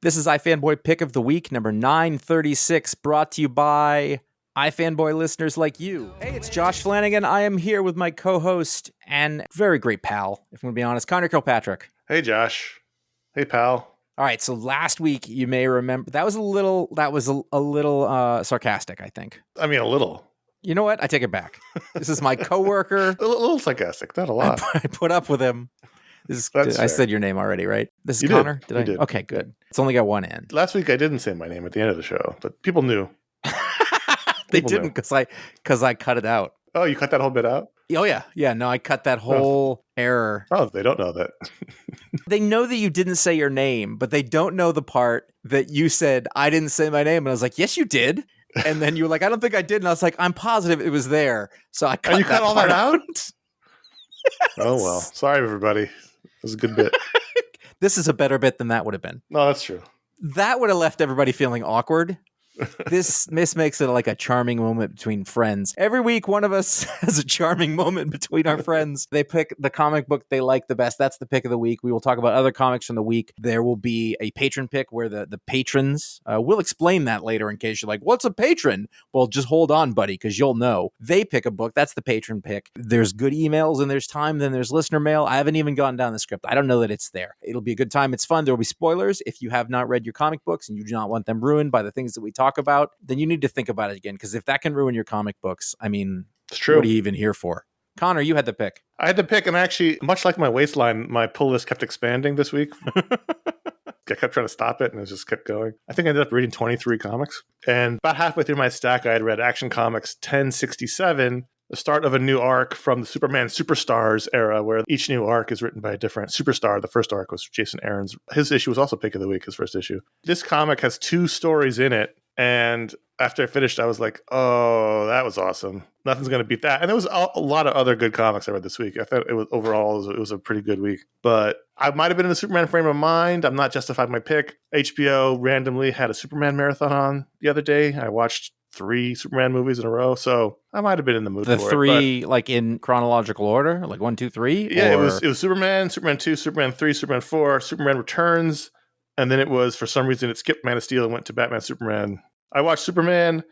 This is iFanboy Pick of the Week, number 936, brought to you by iFanboy listeners like you. Hey, it's Josh Flanagan. I am here with my co-host and very great pal, if I'm going to be honest, Connor Kilpatrick. Hey, Josh. Hey, pal. All right, so last week, you may remember, that was a little sarcastic, I think. I mean, a little. You know what? I take it back. This is my coworker. A little sarcastic, not a lot. I put up with him. I said your name already, right? This is you Connor? Did I? Did. Okay, good. It's only got one end. Last week, I didn't say my name at the end of the show, but people knew. They didn't because I cut it out. Oh, you cut that whole bit out? Oh, yeah. Yeah, no, I cut that whole error. Oh, they don't know that. They know that you didn't say your name, but they don't know the part that you said, I didn't say my name. And I was like, yes, you did. And then you were like, I don't think I did. And I was like, I'm positive it was there. So I cut and you cut all that out? Yes. Oh, well. Sorry, everybody. It was a good bit. This is a better bit than that would have been. No, that's true. That would have left everybody feeling awkward. This makes it like a charming moment between friends. Every week, one of us has a charming moment between our friends. They pick the comic book they like the best. That's the pick of the week. We will talk about other comics from the week. There will be a patron pick where the patrons, we'll explain that later in case you're like, what's a patron? Well, just hold on, buddy, because you'll know. They pick a book. That's the patron pick. There's good emails and there's time. Then there's listener mail. I haven't even gotten down the script. I don't know that it's there. It'll be a good time. It's fun. There will be spoilers. If you have not read your comic books and you do not want them ruined by the things that we talk about, then you need to think about it again, because if that can ruin your comic books, I mean, it's true. What are you even here for? Connor, you had the pick. I had the pick, and actually, much like my waistline, my pull list kept expanding this week. I kept trying to stop it, and it just kept going. I think I ended up reading 23 comics. And about halfway through my stack, I had read Action Comics 1067, the start of a new arc from the Superman Superstars era, where each new arc is written by a different superstar. The first arc was Jason Aaron's. His issue was also pick of the week, his first issue. This comic has 2 stories in it. And after I finished, I was like, oh, that was awesome. Nothing's going to beat that. And there was a lot of other good comics I read this week. I thought it was a pretty good week. But I might have been in a Superman frame of mind. I'm not justifying my pick. HBO randomly had a Superman marathon on the other day. I watched 3 Superman movies in a row. So I might have been in the mood for it. The 3, like in chronological order? Like 1, 2, 3? Yeah, it was Superman, Superman 2, Superman 3, Superman 4, Superman Returns. And then it was, for some reason, it skipped Man of Steel and went to Batman, Superman. I watched Superman.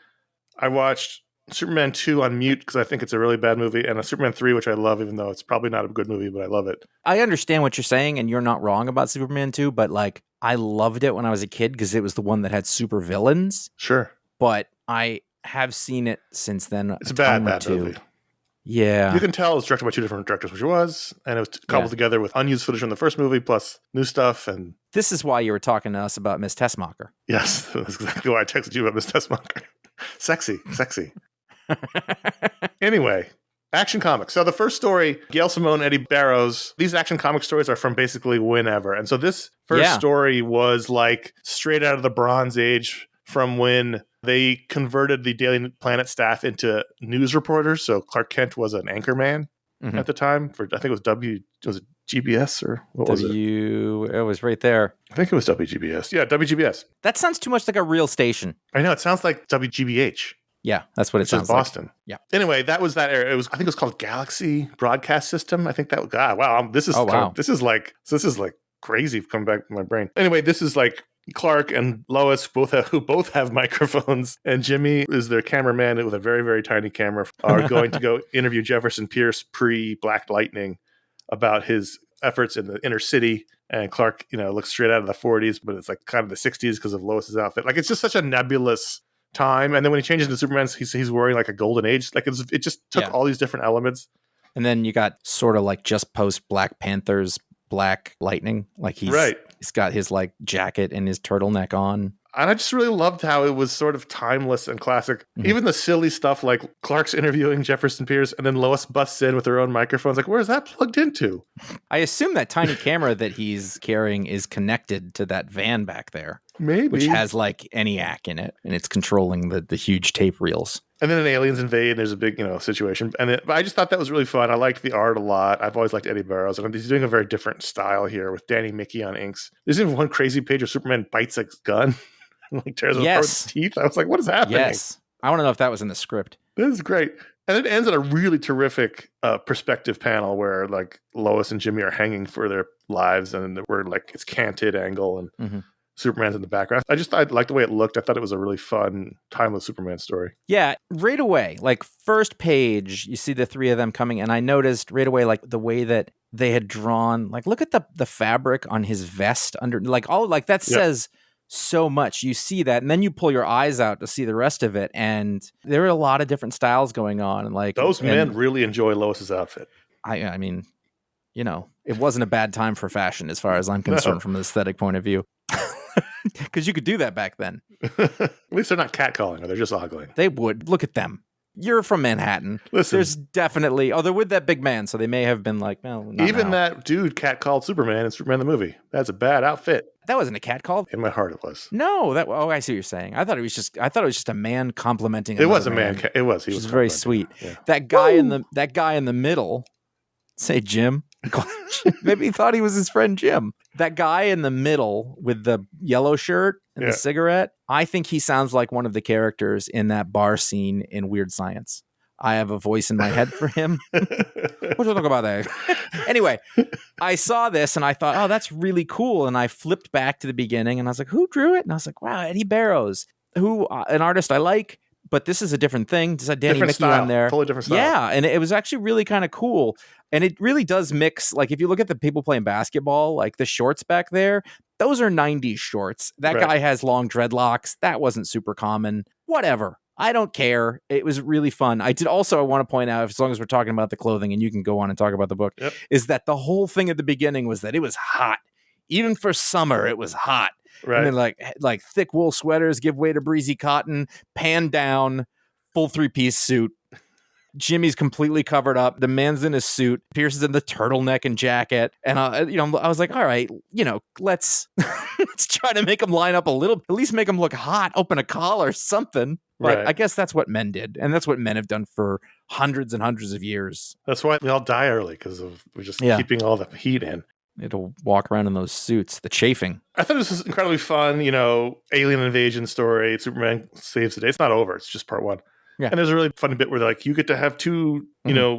I watched Superman 2 on mute because I think it's a really bad movie. And a Superman 3, which I love, even though it's probably not a good movie, but I love it. I understand what you're saying, and you're not wrong about Superman 2, but like, I loved it when I was a kid because it was the one that had super villains. Sure. But I have seen it since then. It's a bad movie. Yeah. You can tell it was directed by 2 different directors, which it was, and it was cobbled together with unused footage from the first movie, plus new stuff. And this is why you were talking to us about Miss Tessmacher. Yes, that's exactly why I texted you about Miss Tessmacher. Sexy. Anyway, Action Comics. So the first story, Gail Simone, Eddie Barrows, these Action Comic stories are from basically whenever. And so this first story was like straight out of the Bronze Age, from when they converted the Daily Planet staff into news reporters. So Clark Kent was an anchorman at the time for, I think it was GBS or what was it? It was right there. I think it was WGBS. Yeah, WGBS. That sounds too much like a real station. I know, it sounds like WGBH. Yeah, that's what it sounds like. Boston. Yeah. Anyway, that was that era. I think it was called Galaxy Broadcast System. I think that. God, wow. This is like crazy coming back to my brain. Anyway, this is like Clark and Lois who both have microphones, and Jimmy is their cameraman with a very, very tiny camera, are going to go interview Jefferson Pierce pre-Black Lightning about his efforts in the inner city. And Clark, looks straight out of the 40s, but it's like kind of the 60s because of Lois's outfit. Like, it's just such a nebulous time. And then when he changes into Superman, he's wearing like a golden age. Like, it just took all these different elements. And then you got sort of like just post Black Panther's Black Lightning. Like he's got his like jacket and his turtleneck on. And I just really loved how it was sort of timeless and classic. Mm-hmm. Even the silly stuff like Clark's interviewing Jefferson Pierce and then Lois busts in with her own microphones. Like, where's that plugged into? I assume that tiny camera that he's carrying is connected to that van back there. Maybe. Which has like ENIAC in it, and it's controlling the huge tape reels. And then aliens invade, and there's a big, situation. But I just thought that was really fun. I liked the art a lot. I've always liked Eddie Barrows, and he's doing a very different style here with Danny Mickey on inks. There's even one crazy page where Superman bites a gun and like tears apart his teeth. I was like, what is happening? Yes. I want to know if that was in the script. This is great. And it ends on a really terrific perspective panel where like Lois and Jimmy are hanging for their lives, and we're like, it's canted angle, and Superman's in the background. I liked the way it looked. I thought it was a really fun, timeless Superman story. Yeah, right away, like first page, you see the three of them coming, and I noticed right away, like the way that they had drawn, like look at the fabric on his vest under, like all like that says so much. You see that, and then you pull your eyes out to see the rest of it, and there are a lot of different styles going on, and like those men really enjoy Lois's outfit. I mean, you know, it wasn't a bad time for fashion as far as I'm concerned from an aesthetic point of view. Because you could do that back then. At least they're not catcalling, or they're just ogling. They would. Look at them. You're from Manhattan. Listen. There's definitely... Oh, they're with that big man, so they may have been like, well, not even now. that dude catcalled Superman in Superman the movie. That's a bad outfit. That wasn't a catcall. In my heart, it was. No, that... Oh, I see what you're saying. I thought it was just a man complimenting. It was a man. It was. He was very sweet. Yeah. That guy in the middle. Say Jim. Maybe he thought he was his friend Jim. That guy in the middle with the yellow shirt and the cigarette, I think he sounds like one of the characters in that bar scene in Weird Science. I have a voice in my head for him. What do you think about that? Anyway, I saw this and I thought, oh, that's really cool. And I flipped back to the beginning and I was like, who drew it? And I was like, wow, Eddie Barrows, who an artist I like. But this is a different thing. There's a Danny different style on there. Totally different style. Yeah, and it was actually really kind of cool. And it really does mix. Like if you look at the people playing basketball, like the shorts back there, those are 90s shorts. That guy has long dreadlocks. That wasn't super common. Whatever. I don't care. It was really fun. I want to point out, as long as we're talking about the clothing and you can go on and talk about the book, is that the whole thing at the beginning was that it was hot. Even for summer, it was hot. Right. And then like thick wool sweaters give way to breezy cotton, pan down, full 3-piece suit. Jimmy's completely covered up. The man's in his suit. Pierce is in the turtleneck and jacket. And I was like, all right, let's try to make them line up a little, at least make them look hot, open a collar, something. But I guess that's what men did. And that's what men have done for hundreds and hundreds of years. That's why we all die early, because we're just keeping all the heat in. It'll walk around in those suits, the chafing. I thought this was incredibly fun, alien invasion story. Superman saves the day. It's not over. It's just part one. Yeah. And there's a really funny bit where they're like, you get to have 2,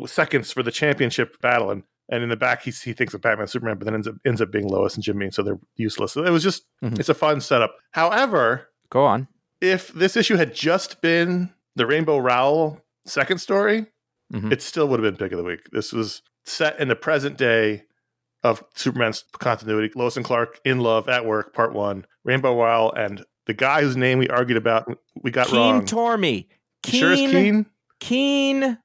seconds for the championship battle. And in the back, he thinks of Batman and Superman, but then ends up being Lois and Jimmy. And so they're useless. So it was just, it's a fun setup. However, go on. If this issue had just been the Rainbow Rowell second story, it still would have been pick of the week. This was set in the present day of Superman's continuity. Lois and Clark in love at work, part 1. Rainbow Rowell and the guy whose name we argued about, we got wrong. Keen Tormey. Sure is Keen? Keen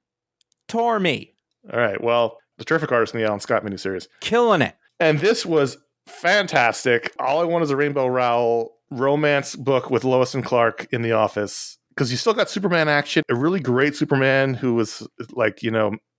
Tormey. All right. Well, the terrific artist in the Alan Scott miniseries. Killing it. And this was fantastic. All I want is a Rainbow Rowell romance book with Lois and Clark in the office. Because you still got Superman action. A really great Superman who was like,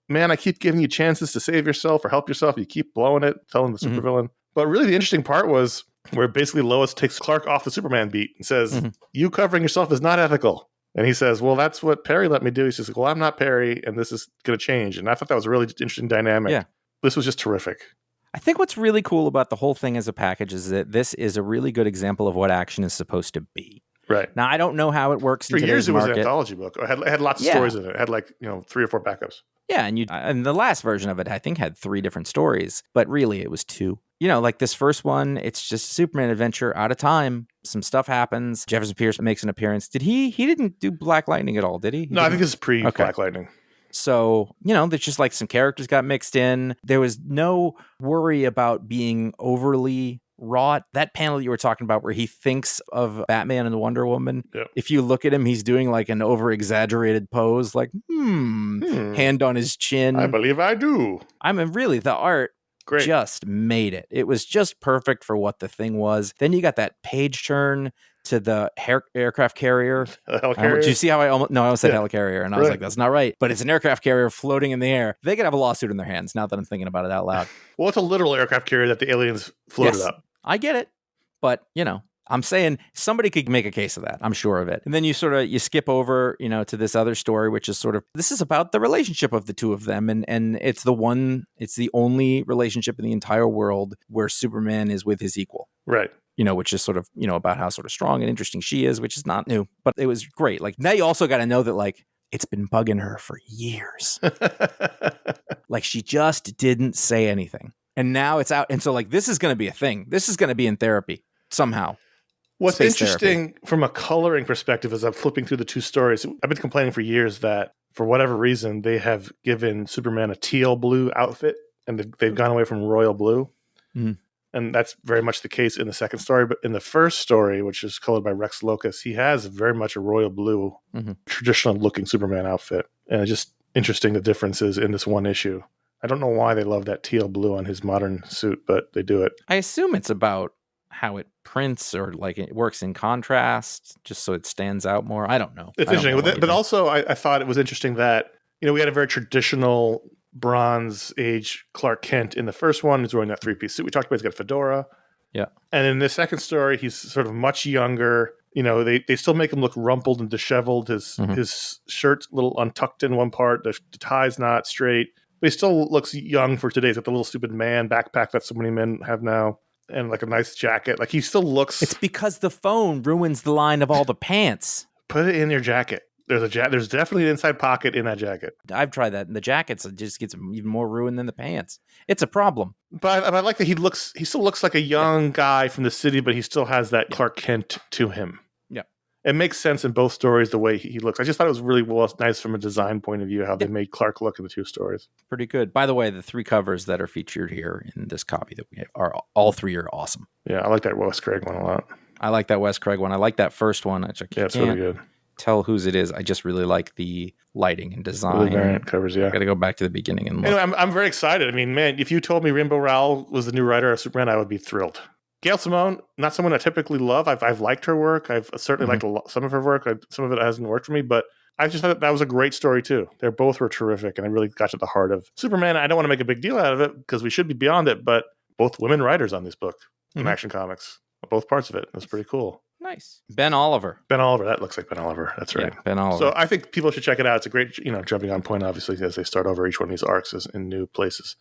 man, I keep giving you chances to save yourself or help yourself. You keep blowing it, telling the supervillain. But really the interesting part was where basically Lois takes Clark off the Superman beat and says, you covering yourself is not ethical. And he says, well, that's what Perry let me do. He says, well, I'm not Perry, and this is going to change. And I thought that was a really interesting dynamic. Yeah. This was just terrific. I think what's really cool about the whole thing as a package is that this is a really good example of what action is supposed to be. Right. Now, I don't know how it works for in years. It was market. An anthology book. It had lots of stories in it. It had 3 or 4 backups. Yeah, and the last version of it, I think, had 3 different stories, but really it was 2. Like this first one, it's just a Superman adventure out of time. Some stuff happens. Jefferson Pierce makes an appearance. Did he didn't do Black Lightning at all, did he? No, I think this is pre-Black Lightning. So, there's just like some characters got mixed in. There was no worry about being overly wrought. That panel you were talking about where he thinks of Batman and Wonder Woman, if you look at him, he's doing like an over-exaggerated pose, like, hand on his chin. I believe I do. I mean, really, the art just made it. It was just perfect for what the thing was. Then you got that page turn to the aircraft carrier. Helicarrier? Do you see how I almost said helicarrier? And I was like, that's not right. But it's an aircraft carrier floating in the air. They could have a lawsuit in their hands now that I'm thinking about it out loud. Well, it's a literal aircraft carrier that the aliens floated up. I get it. But, I'm saying somebody could make a case of that. I'm sure of it. And then you skip over, to this other story, which is this is about the relationship of the two of them. And it's the only relationship in the entire world where Superman is with his equal. Right. Which is about how strong and interesting she is, which is not new, but it was great. Like now you also got to know that it's been bugging her for years. She just didn't say anything. And now it's out. And so this is going to be a thing. This is going to be in therapy somehow. What's space therapy. interesting from a coloring perspective is I'm flipping through the two stories. I've been complaining for years that for whatever reason, they have given Superman a teal blue outfit and they've gone away from royal blue. Mhm. And that's very much the case in the second story. But in the first story, which is colored by Rex Locus, he has very much a royal blue, traditional looking Superman outfit. And it's just interesting the differences in this one issue. I don't know why they love that teal blue on his modern suit, but they do it. I assume it's about how it prints or like it works in contrast, just so it stands out more. I don't know. It's interesting. But also, I thought it was interesting that, we had a very traditional Bronze Age Clark Kent in the first one. He's wearing that three-piece suit we talked about. He's got a fedora. Yeah. And in the second story, he's sort of much younger. They still make him look rumpled and disheveled. His shirt's a little untucked in one part. The tie's not straight. But he still looks young for today. He's got the little stupid man backpack that so many men have now. And like a nice jacket. Like he still looks... It's because the phone ruins the line of all the pants. Put it in your jacket. There's definitely an inside pocket in that jacket. I've tried that. And the jackets just gets even more ruined than the pants. It's a problem. But I like that he still looks like a young guy from the city, but he still has that Clark Kent to him. Yeah. It makes sense in both stories the way he looks. I just thought it was really nice from a design point of view how they made Clark look in the two stories. Pretty good. By the way, the 3 covers that are featured here in this copy that we have are all 3 are awesome. Yeah, I like that Wes Craig one a lot. I like that Wes Craig one. I like that first one. It's really good. Tell whose it is. I just really like the lighting and design. The variant covers, yeah. I got to go back to the beginning and look. Anyway, I'm very excited. I mean, man, if you told me Rainbow Rowell was the new writer of Superman, I would be thrilled. Gail Simone, not someone I typically love. I've liked her work. I've certainly liked some of her work. Some of it hasn't worked for me, but I just thought that was a great story too. They both were terrific, and I really got to the heart of Superman. I don't want to make a big deal out of it because we should be beyond it, but both women writers on this book in Action Comics, both parts of it. That's pretty cool. Nice. Ben Oliver. That looks like Ben Oliver. That's right. Yeah, Ben Oliver. So I think people should check it out. It's a great, jumping on point, obviously, as they start over each one of these arcs in new places.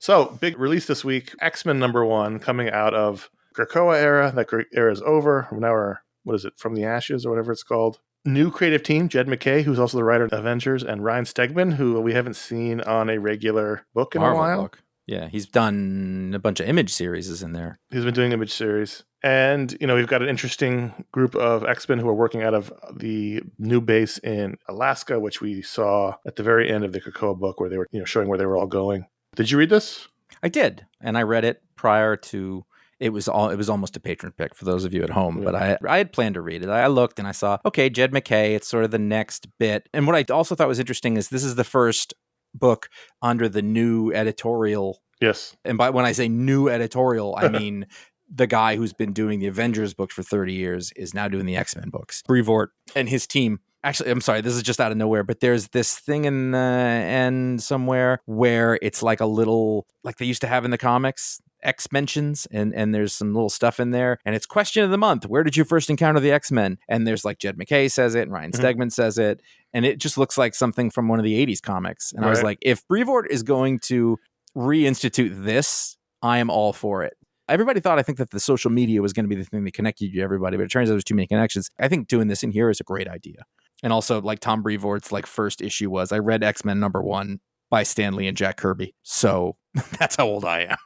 So, big release this week, X-Men #1 coming out of Krakoa era. That era is over. Now we're, From the Ashes or whatever it's called. New creative team, Jaden K, who's also the writer of Avengers, and Ryan Stegman, who we haven't seen on a regular book in Marvel a while. Book. Yeah, he's done a bunch of Image series in there. He's been doing Image series. And, we've got an interesting group of X-Men who are working out of the new base in Alaska, which we saw at the very end of the Krakoa book where they were, showing where they were all going. Did you read this? I did. And I read it prior to... It was almost a patron pick for those of you at home, but I had planned to read it. I looked and I saw, okay, Jed McKay, it's sort of the next bit. And what I also thought was interesting is this is the first book under the new editorial. Yes. And when I say new editorial, I mean the guy who's been doing the Avengers books for 30 years is now doing the X-Men books. Brevoort and his team. Actually, I'm sorry, this is just out of nowhere, but there's this thing in the end somewhere where it's like a little, like they used to have in the comics, X mentions, and there's some little stuff in there, and it's question of the month. Where did you first encounter the X-Men? And there's like Jed McKay says it, and Ryan Stegman says it, and it just looks like something from one of the 80s comics. And I was like, if Brevoort is going to reinstitute this, I am all for it. Everybody thought, I think, that the social media was going to be the thing that connected you to everybody, but it turns out there's too many connections. I think doing this in here is a great idea. And also, like Tom Brevoort's first issue was, I read X-Men #1 by Stan Lee and Jack Kirby. So that's how old I am.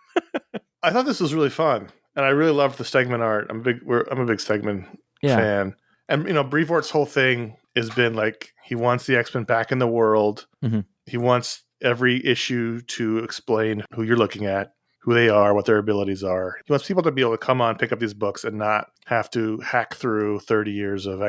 I thought this was really fun, and I really loved the Stegman art. I'm a big Stegman fan, and Brevoort's whole thing has been he wants the X-Men back in the world. He wants every issue to explain who you're looking at, who they are, what their abilities are. He wants people to be able to come on, pick up these books, and not have to hack through 30 years of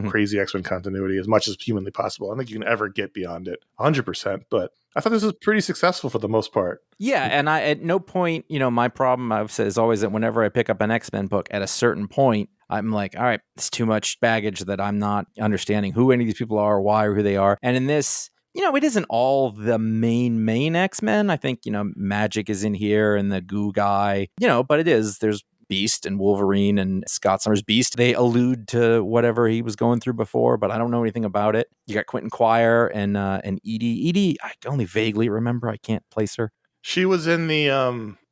crazy X-Men continuity as much as humanly possible. I don't think you can ever get beyond it 100%, but I thought this was pretty successful for the most part. Yeah, and I at no point, my problem I've said is always that whenever I pick up an X-Men book, at a certain point, I'm like, all right, it's too much baggage that I'm not understanding who any of these people are, why, or who they are. And in this, it isn't all the main X-Men. I think, Magic is in here and the Goo guy, but it is. There's Beast and Wolverine and Scott Summers. Beast, they allude to whatever he was going through before, but I don't know anything about it. You got Quentin Quire and Edie. Edie, I only vaguely remember. I can't place her. She was in the,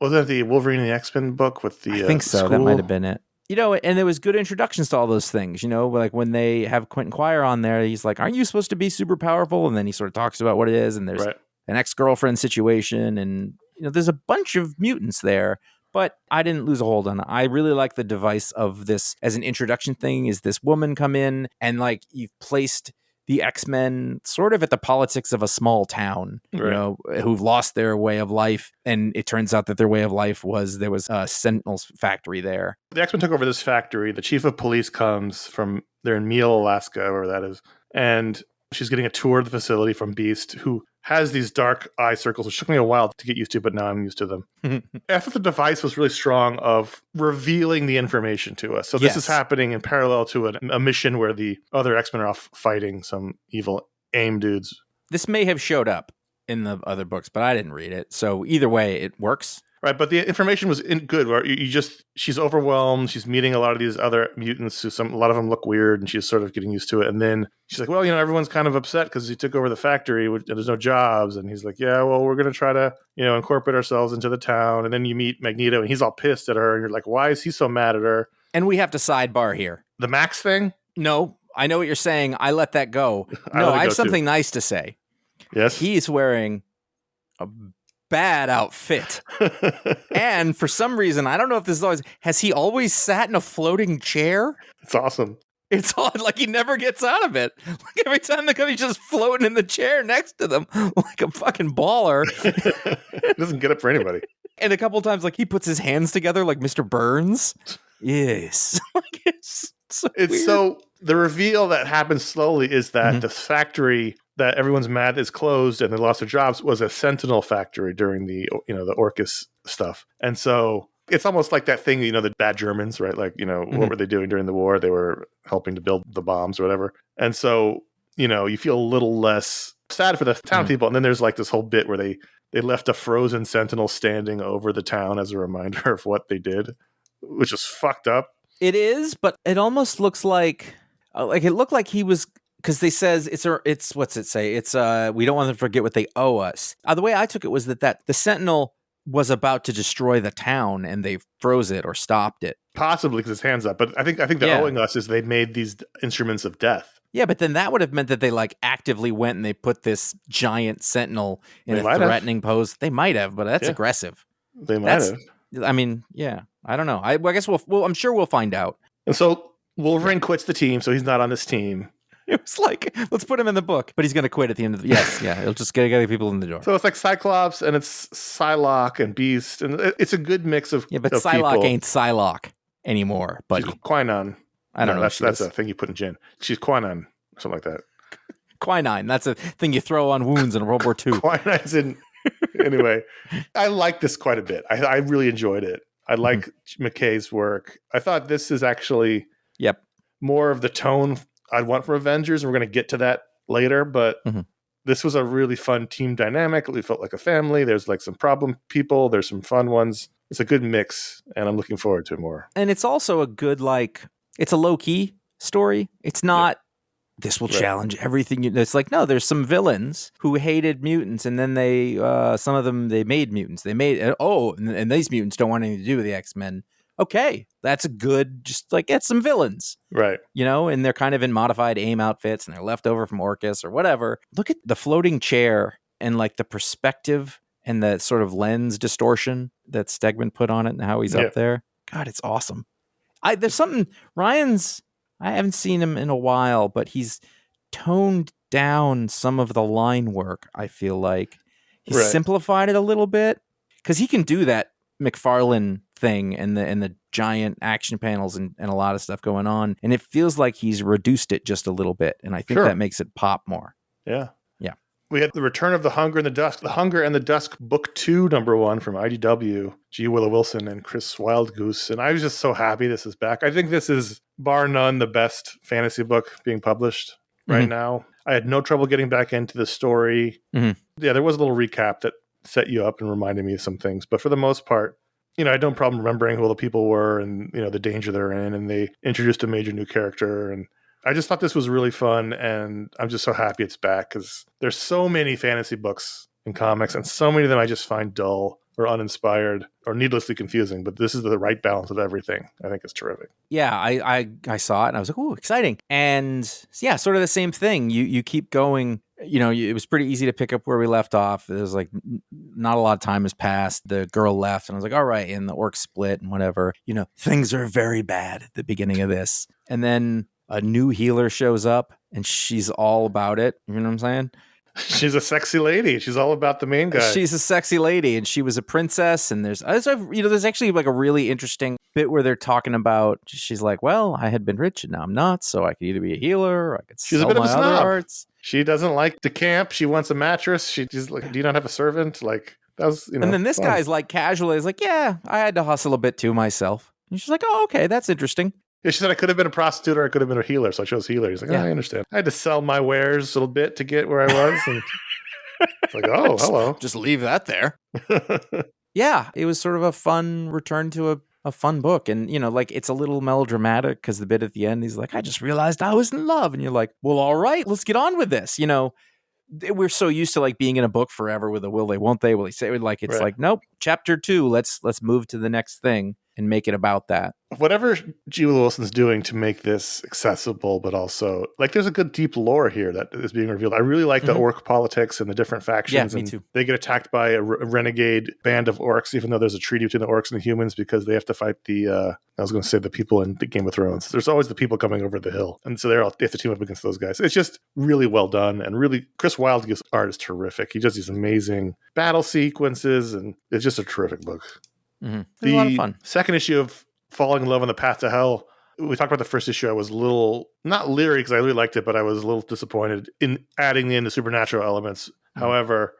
was that the Wolverine and the X-Men book with the I think so. school? That might have been it. And there was good introductions to all those things, like when they have Quentin Quire on there, he's like, aren't you supposed to be super powerful? And then he sort of talks about what it is. And there's an ex-girlfriend situation. And, there's a bunch of mutants there, But I didn't lose a hold on it. I really like the device of this as an introduction thing. Is this woman come in and like you've placed the X-Men sort of at the politics of a small town, Right. you know, who've lost their way of life. And it turns out that their way of life was there was a Sentinel's factory there. The X-Men took over this factory. The chief of police comes from, they're in Meal, Alaska, wherever that is. And she's getting a tour of the facility from Beast, who has these dark eye circles, which took me a while to get used to, but now I'm used to them. I thought the device was really strong of revealing the information to us. So this is happening in parallel to a mission where the other X-Men are off fighting some evil AIM dudes. This may have showed up in the other books, but I didn't read it. So either way, it works. Right, but the information was good. Where she's overwhelmed. She's meeting a lot of these other mutants. A lot of them look weird, and she's sort of getting used to it. And then she's like, "Well, everyone's kind of upset because he took over the factory, and there's no jobs." And he's like, "Yeah, well, we're going to try to, incorporate ourselves into the town." And then you meet Magneto, and he's all pissed at her, and you're like, "Why is he so mad at her?" And we have to sidebar here. The Max thing? No, I know what you're saying. I let that go. No, I have something nice to say. Yes, he's wearing a bad outfit. And for some reason, I don't know if this is always, has he always sat in a floating chair? It's awesome. It's odd, like he never gets out of it. Like every time they come, he's just floating in the chair next to them like a fucking baller. He doesn't get up for anybody. And a couple times, like he puts his hands together like Mr. Burns. Yes. Like, it's so weird. So the reveal that happens slowly is that the factory that everyone's mad is closed and they lost their jobs was a Sentinel factory during the Orcus stuff. And so it's almost like that thing, the bad Germans, right? Like, what were they doing during the war? They were helping to build the bombs or whatever. And so, you feel a little less sad for the town people. And then there's like this whole bit where they left a frozen Sentinel standing over the town as a reminder of what they did, which is fucked up. It is, but it almost looks like it looked like he was, because they says it's what's it say? It's we don't want them to forget what they owe us. The way I took it was that the Sentinel was about to destroy the town and they froze it or stopped it. Possibly because his hands up. But I think the owing us is they made these instruments of death. Yeah, but then that would have meant that they like actively went and they put this giant Sentinel in a threatening pose. They might have, but that's aggressive. They might have. I mean, yeah, I don't know. I guess I'm sure we'll find out. And so Wolverine quits the team, so he's not on this team. It was like, let's put him in the book, but he's going to quit at the end of the... Yes, yeah, he'll just get people in the door. So it's like Cyclops, and it's Psylocke and Beast, and it's a good mix of but Psylocke ain't Psylocke anymore, buddy. She's Quinine. I don't know. That's a thing you put in gin. She's Quinine, something like that. Quinine, that's a thing you throw on wounds in World War II. Quinine's in... Anyway, I like this quite a bit. I really enjoyed it. I like McKay's work. I thought this is actually more of the tone I'd want from Avengers, and we're going to get to that later, but this was a really fun team dynamic. It felt like a family. There's like some problem people. There's some fun ones. It's a good mix, and I'm looking forward to it more. And it's also a good, it's a low-key story. It's not, this will challenge everything. It's like, no, there's some villains who hated mutants, and then some of them, they made mutants. They made, and these mutants don't want anything to do with the X-Men. Okay, that's a good, just like, it's some villains. Right. And they're kind of in modified AIM outfits and they're left over from Orcus or whatever. Look at the floating chair and like the perspective and the sort of lens distortion that Stegman put on it and how he's up there. God, it's awesome. There's something, I haven't seen him in a while, but he's toned down some of the line work, I feel like. He's simplified it a little bit because he can do that McFarlane thing and the giant action panels and a lot of stuff going on, and it feels like he's reduced it just a little bit, and I think that makes it pop more. Yeah We had the return of The Hunger and the Dusk. The Hunger and the Dusk book 2 #1 from IDW, G. Willow Wilson and Chris Wildgoose, and I was just so happy this is back. I think this is bar none the best fantasy book being published right now. I had no trouble getting back into the story. There was a little recap that set you up and reminded me of some things, but for the most part, I had no problem remembering who all the people were and the danger they're in, and they introduced a major new character, and I just thought this was really fun, and I'm just so happy it's back because there's so many fantasy books and comics, and so many of them I just find dull or uninspired or needlessly confusing, but this is the right balance of everything. I think it's terrific. Yeah, I saw it and I was like, ooh, exciting. And yeah, sort of the same thing. You keep going It was pretty easy to pick up where we left off. There was like not a lot of time has passed. The girl left, and I was like, all right. And the orcs split and whatever. Things are very bad at the beginning of this. And then a new healer shows up, and she's all about it. You know what I'm saying? She's a sexy lady. She's all about the main guy. She's a sexy lady, and she was a princess. And there's actually like a really interesting bit where they're talking about. She's like, well, I had been rich, and now I'm not, so I could either be a healer, or I could She's sell a bit of my a other snob. arts. She doesn't like to camp. She wants a mattress. She's like, do you not have a servant? Like, that was, And then this guy's like casually is like, yeah, I had to hustle a bit too myself. And she's like, oh, okay, that's interesting. Yeah, she said I could have been a prostitute or I could have been a healer, so I chose healer. He's like, I understand. I had to sell my wares a little bit to get where I was. And it's like, oh, hello. Just leave that there. Yeah, it was sort of a fun return to a fun book. And, it's a little melodramatic because the bit at the end, he's like, I just realized I was in love. And you're like, well, all right, let's get on with this. We're so used to like being in a book forever with a will they, won't they, will he say, like, it's like, nope, chapter 2, let's move to the next thing and make it about that. Whatever G. Wilson's doing to make this accessible, but also like there's a good deep lore here that is being revealed. I really like the orc politics and the different factions. Yeah, me and too. They get attacked by a renegade band of orcs, even though there's a treaty between the orcs and the humans because they have to fight the people in the Game of Thrones. There's always the people coming over the hill. And so they have to team up against those guys. It's just really well done. And really, Chris Wildge's art is terrific. He does these amazing battle sequences, and it's just a terrific book. Mm-hmm. It's a lot of fun. Second issue of Falling in Love on the Path to Hell, we talked about the first issue. I was a little, not leery because I really liked it, but I was a little disappointed in adding in the supernatural elements. Mm-hmm. However,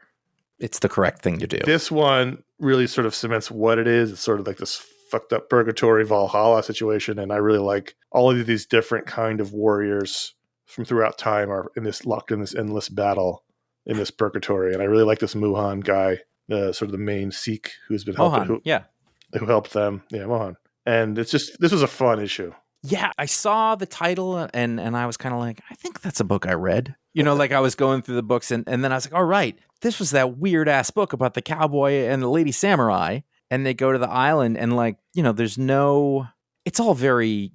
it's the correct thing to do. This one really sort of cements what it is. It's sort of like this fucked up purgatory Valhalla situation. And I really like all of these different kind of warriors from throughout time are locked in this endless battle in this purgatory. And I really like this Muhan guy, sort of the main Sikh who's been helping, who helped them. Yeah, Mohan. And this was a fun issue. Yeah, I saw the title and I was kind of like, I think that's a book I read. Like I was going through the books and then I was like, all right, this was that weird ass book about the cowboy and the lady samurai. And they go to the island and it's all very,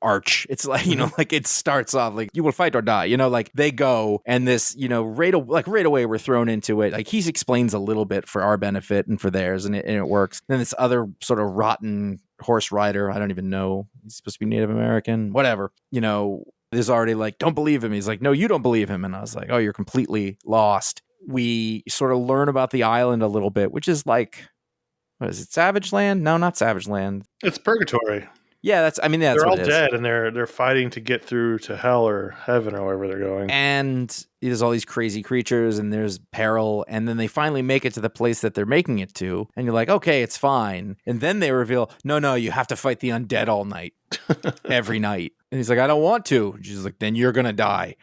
arch. It's like, like it starts off like you will fight or die, like they go and this, right away we're thrown into it. Like he explains a little bit for our benefit and for theirs and it works. Then this other sort of rotten horse rider, I don't even know. He's supposed to be Native American, whatever. There's already like, don't believe him. He's like, no, you don't believe him. And I was like, oh, you're completely lost. We sort of learn about the island a little bit, which is like, what is it? Savage Land? No, not Savage Land. It's purgatory. Yeah, that's they're all dead and they're fighting to get through to hell or heaven or wherever they're going. And there's all these crazy creatures and there's peril. And then they finally make it to the place that they're making it to. And you're like, okay, it's fine. And then they reveal, no, you have to fight the undead all night, every night. And he's like, I don't want to. And she's like, then you're going to die.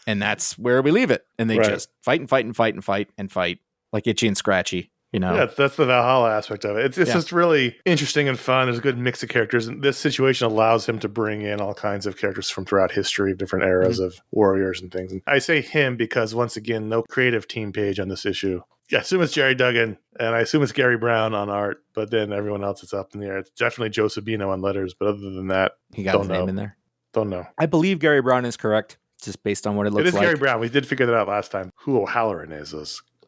And that's where we leave it. And they just fight and fight and fight and fight and fight like Itchy and Scratchy. Yeah, that's the Valhalla aspect of it. It's just really interesting and fun. There's a good mix of characters. And this situation allows him to bring in all kinds of characters from throughout history, different eras of warriors and things. And I say him because, once again, no creative team page on this issue. I assume it's Jerry Duggan, and I assume it's Gary Brown on art, but then everyone else is up in the air. It's definitely Joe Sabino on letters, but other than that, he got his name in there. Don't know. I believe Gary Brown is correct, just based on what it looks like. It is Gary Brown. We did figure that out last time. Who O'Halloran is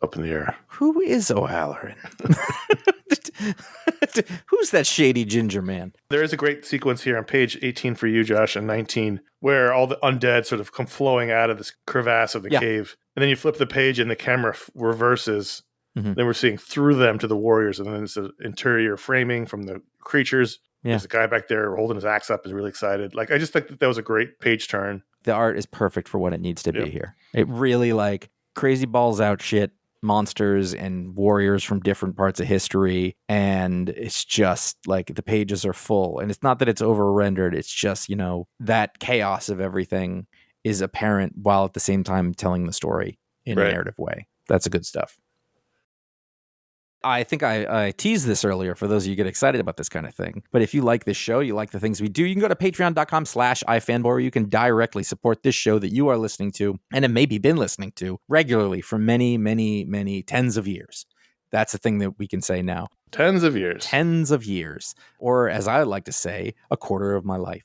up in the air. Who is O'Halloran? Who's that shady ginger man? There is a great sequence here on page 18 for you, Josh, and 19, where all the undead sort of come flowing out of this crevasse of the cave. And then you flip the page and the camera reverses. Mm-hmm. Then we're seeing through them to the warriors. And then it's the interior framing from the creatures. Yeah. There's a guy back there holding his axe up, is really excited. Like, I just think that was a great page turn. The art is perfect for what it needs to be here. It really, like, crazy balls out shit. Monsters and warriors from different parts of history, and it's just like the pages are full, and it's not that it's over rendered, it's just that chaos of everything is apparent while at the same time telling the story in a narrative way. That's a good stuff. I think I teased this earlier for those of you who get excited about this kind of thing. But if you like this show, you like the things we do, you can go to patreon.com/iFanboy where you can directly support this show that you are listening to and have maybe been listening to regularly for many, many, many tens of years. That's the thing that we can say now. Tens of years. Tens of years. Or as I like to say, a quarter of my life.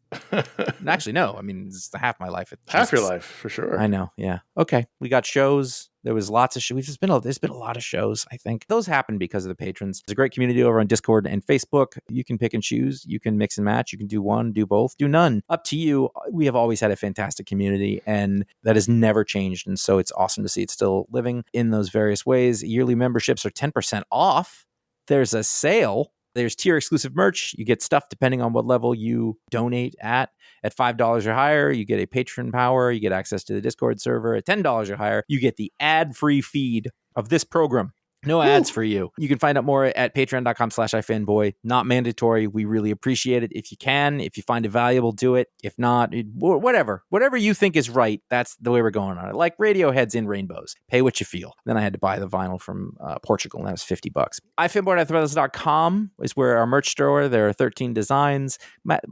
Actually, no. I mean, it's half my life. Half your Jesus. life, for sure. I know. Yeah. Okay. We got shows. There was lots of shows. There's been a lot of shows, I think. Those happen because of the patrons. There's a great community over on Discord and Facebook. You can pick and choose. You can mix and match. You can do one, do both, do none. Up to you. We have always had a fantastic community, and that has never changed. And so it's awesome to see it still living in those various ways. Yearly memberships are 10% off. There's a sale. There's tier exclusive merch. You get stuff depending on what level you donate at. At $5 or higher, you get a patron power. You get access to the Discord server. At $10 or higher, you get the ad-free feed of this program. No ads for you. You can find out more at patreon.com/iFanboy. Not mandatory. We really appreciate it. If you can, if you find it valuable, do it. If not, whatever. Whatever you think is right, that's the way we're going on it. Like Radiohead's In Rainbows. Pay what you feel. Then I had to buy the vinyl from Portugal, and that was $50. iFanboy.threadless.com is where our merch store. There are 13 designs.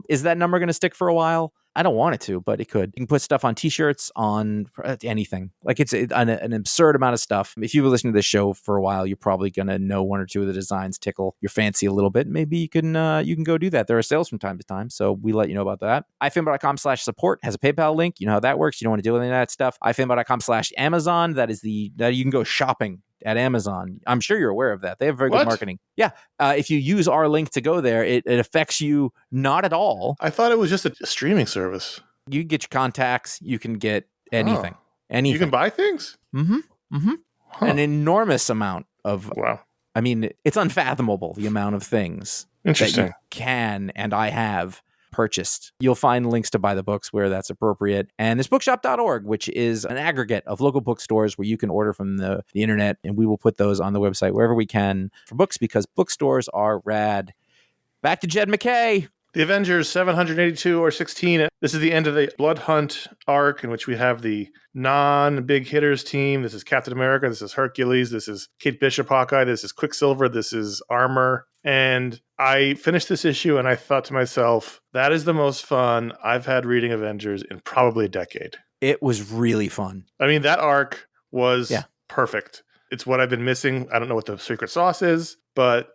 Is that number going to stick for a while? I don't want it to, but it could. You can put stuff on t-shirts, on anything. Like it's an absurd amount of stuff. If you've been listening to this show for a while, you're probably going to know one or two of the designs tickle your fancy a little bit. Maybe you can go do that. There are sales from time to time, so we let you know about that. iFanboy.com/support has a PayPal link. You know how that works. You don't want to deal with any of that stuff. iFanboy.com/Amazon. That you can go shopping at Amazon. I'm sure you're aware of that. They have very good marketing. Yeah. If you use our link to go there, it affects you not at all. I thought it was just a streaming service. You can get your contacts. You can get anything. Anything. You can buy things? Mm-hmm. Mm-hmm. Huh. An enormous amount of... Wow. I mean, it's unfathomable, the amount of things that you can and I have purchased. You'll find links to buy the books where that's appropriate. And there's bookshop.org, which is an aggregate of local bookstores where you can order from the internet, and we will put those on the website wherever we can for books, because bookstores are rad. Back to Jed McKay. The Avengers 782 or 16. This is the end of the Blood Hunt arc, in which we have the non-big hitters team. This is Captain America. This is Hercules. This is Kate Bishop, Hawkeye. This is Quicksilver. This is Armor. And I finished this issue and I thought to myself, that is the most fun I've had reading Avengers in probably a decade. It was really fun. I mean, that arc was perfect. It's what I've been missing. I don't know what the secret sauce is, and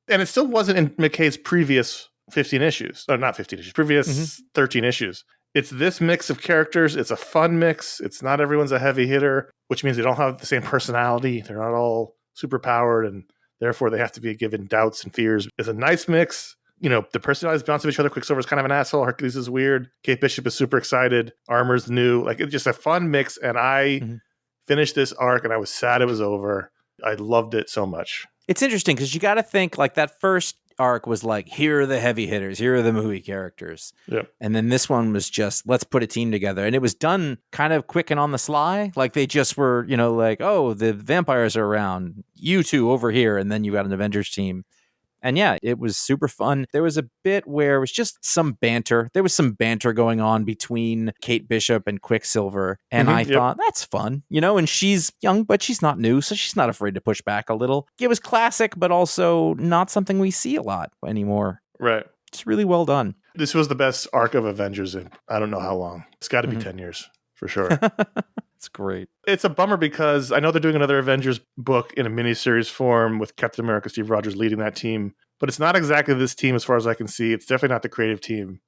it still wasn't in McKay's previous 15 issues. Or not 15 issues, previous 13 issues. It's this mix of characters. It's a fun mix. It's not everyone's a heavy hitter, which means they don't have the same personality. They're not all super powered, and therefore they have to be given doubts and fears. It's a nice mix. You know, the personalities bounce off each other. Quicksilver's kind of an asshole. Hercules is weird. Kate Bishop is super excited. Armor's new. Like, it's just a fun mix. And I finished this arc and I was sad it was over. I loved it so much. It's interesting because you got to think, like, that first arc was like, here are the heavy hitters, here are the movie characters. Yep. And then this one was just, let's put a team together. And it was done kind of quick and on the sly. Like, they just were, you know, like, oh, the vampires are around, you two over here. And then you got an Avengers team. And yeah, it was super fun. There was a bit where it was just some banter. There was some banter going on between Kate Bishop and Quicksilver. And I thought, that's fun, you know, and she's young, but she's not new. So she's not afraid to push back a little. It was classic, but also not something we see a lot anymore. Right. It's really well done. This was the best arc of Avengers in I don't know how long. It's got to be 10 years for sure. It's great. It's a bummer because I know they're doing another Avengers book in a miniseries form with Captain America, Steve Rogers leading that team. But it's not exactly this team as far as I can see. It's definitely not the creative team.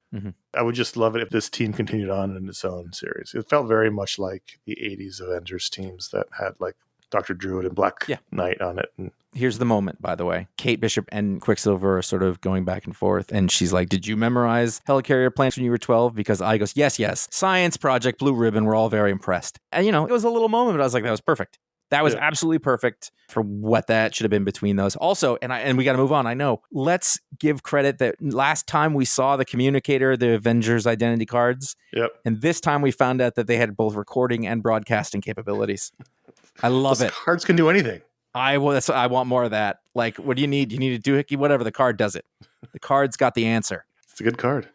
I would just love it if this team continued on in its own series. It felt very much like the 80s Avengers teams that had like Dr. Druid and Black Knight on it. And here's the moment, by the way. Kate Bishop and Quicksilver are sort of going back and forth. And she's like, did you memorize helicarrier plans when you were 12? Because I goes, yes. Science project, blue ribbon. We're all very impressed. And, you know, it was a little moment, but I was like, that was perfect. That was absolutely perfect for what that should have been between those. Also, and we got to move on. I know. Let's give credit that last time we saw the communicator, the Avengers identity cards. Yep. And this time we found out that they had both recording and broadcasting capabilities. I love it. Cards can do anything. I want more of that. Like, what do you need? You need a doohickey? Whatever. The card does it. The card's got the answer. It's a good card.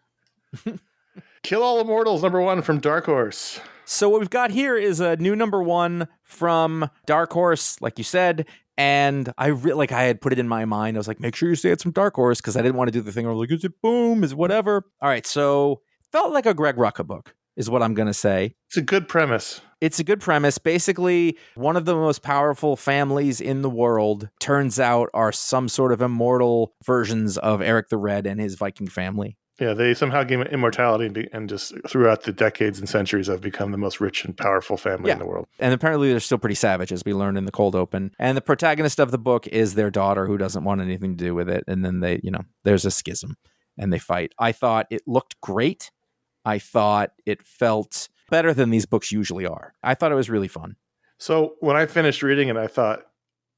Kill All Immortals, #1 from Dark Horse. So what we've got here is a new #1 from Dark Horse, like you said. And I had put it in my mind. I was like, make sure you say it's from Dark Horse, because I didn't want to do the thing where like, is it boom? Is it whatever? All right. So felt like a Greg Rucka book is what I'm going to say. It's a good premise. It's a good premise. Basically, one of the most powerful families in the world turns out are some sort of immortal versions of Eric the Red and his Viking family. Yeah, they somehow gain immortality and just throughout the decades and centuries have become the most rich and powerful family in the world. And apparently they're still pretty savage, as we learned in the cold open. And the protagonist of the book is their daughter, who doesn't want anything to do with it. And then they, there's a schism and they fight. I thought it looked great. I thought it felt better than these books usually are. I thought it was really fun. So when I finished reading it, I thought,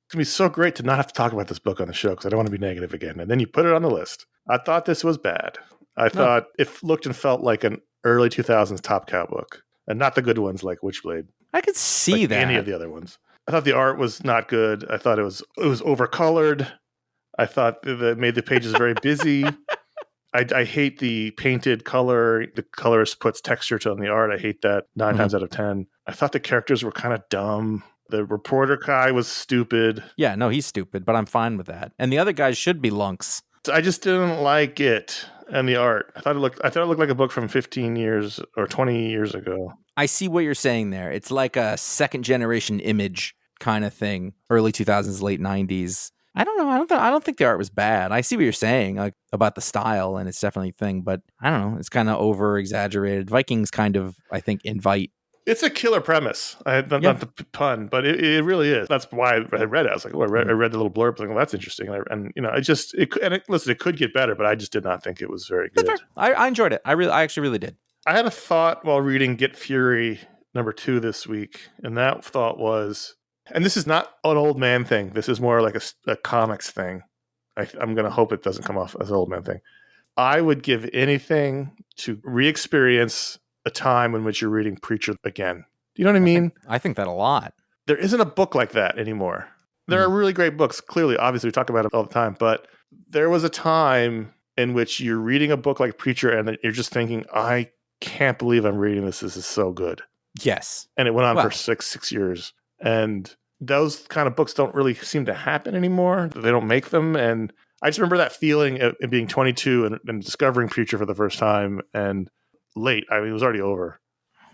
it's going to be so great to not have to talk about this book on the show because I don't want to be negative again. And then you put it on the list. I thought this was bad. I thought it looked and felt like an early 2000s Top Cow book, and not the good ones like Witchblade. I could see that. Any of the other ones. I thought the art was not good. I thought it was overcolored. I thought that made the pages very busy. I hate the painted color. The colorist puts texture to on the art. I hate that 9 times out of 10. I thought the characters were kind of dumb. The reporter guy was stupid. Yeah, no, he's stupid, but I'm fine with that. And the other guys should be lunks. I just didn't like it and the art. I thought it looked like a book from 15 years or 20 years ago. I see what you're saying there. It's like a second generation Image kind of thing, early 2000s, late 90s. I don't know. I don't think the art was bad. I see what you're saying, like about the style, and it's definitely a thing. But I don't know. It's kind of over exaggerated. Vikings kind of, I think, invite. It's a killer premise. Not the pun, but it really is. That's why I read it. I was like, I read the little blurb. I was like, well, that's interesting. Listen, it could get better, but I just did not think it was very good. I enjoyed it. I actually really did. I had a thought while reading Get Fury #2 this week, and that thought was, and this is not an old man thing. This is more like a comics thing. I'm going to hope it doesn't come off as an old man thing. I would give anything to re-experience a time in which you're reading Preacher again. Do you know what I mean? I think that a lot. There isn't a book like that anymore. There are really great books. Clearly, obviously, we talk about it all the time. But there was a time in which you're reading a book like Preacher and you're just thinking, I can't believe I'm reading this. This is so good. Yes. And it went on for six years. And those kind of books don't really seem to happen anymore. They don't make them. And I just remember that feeling of being 22 and discovering Preacher for the first time and late. I mean, it was already over.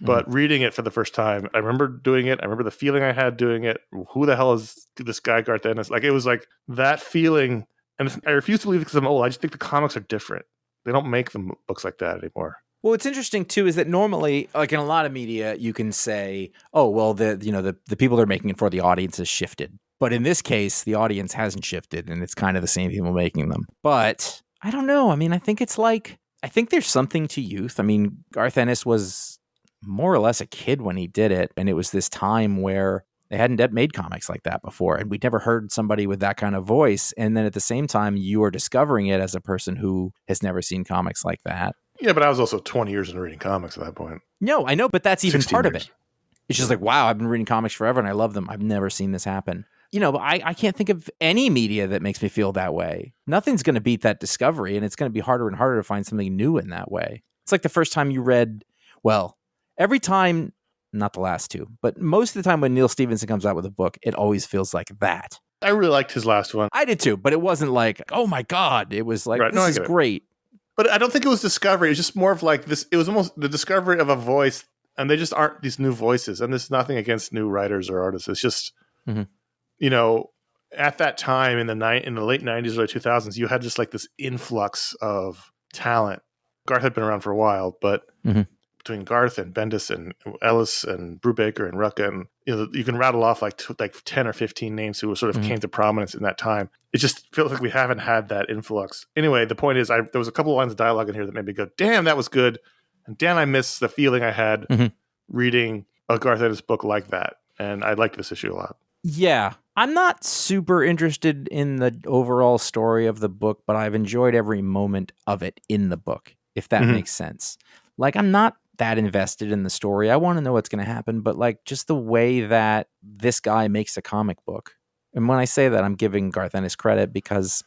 But reading it for the first time, I remember doing it. I remember the feeling I had doing it. Who the hell is this guy, Garth Ennis? Like, it was like that feeling. And I refuse to believe it because I'm old. I just think the comics are different. They don't make them books like that anymore. Well, what's interesting too is that normally, like in a lot of media, you can say, "Oh, well, the people they're making it for, the audience has shifted." But in this case, the audience hasn't shifted, and it's kind of the same people making them. But I don't know. I mean, I think there's something to youth. I mean, Garth Ennis was more or less a kid when he did it, and it was this time where they hadn't made comics like that before, and we'd never heard somebody with that kind of voice. And then at the same time, you are discovering it as a person who has never seen comics like that. Yeah, but I was also 20 years into reading comics at that point. No, I know, but that's even part years. of it. It's just like, wow, I've been reading comics forever and I love them. I've never seen this happen. But I can't think of any media that makes me feel that way. Nothing's going to beat that discovery, and it's going to be harder and harder to find something new in that way. It's like the first time you read, every time, not the last two, but most of the time when Neil Stephenson comes out with a book, it always feels like that. I really liked his last one. I did too, but it wasn't like, oh my God. It was like, this is great. But I don't think it was discovery. It's just more of like this. It was almost the discovery of a voice, and they just aren't these new voices. And there's nothing against new writers or artists. It's just, at that time in the late 90s, early 2000s, you had just like this influx of talent. Garth had been around for a while, but between Garth and Bendis and Ellis and Brubaker and Rucka, and you can rattle off like 10 or 15 names who sort of came to prominence in that time. It just feels like we haven't had that influx. Anyway, the point is, there was a couple of lines of dialogue in here that made me go, damn, that was good. And damn, I miss the feeling I had reading a Garth Ennis book like that. And I liked this issue a lot. Yeah. I'm not super interested in the overall story of the book, but I've enjoyed every moment of it in the book, if that makes sense. Like, I'm not that invested in the story. I want to know what's going to happen, but like just the way that this guy makes a comic book. And when I say that, I'm giving Garth Ennis credit because,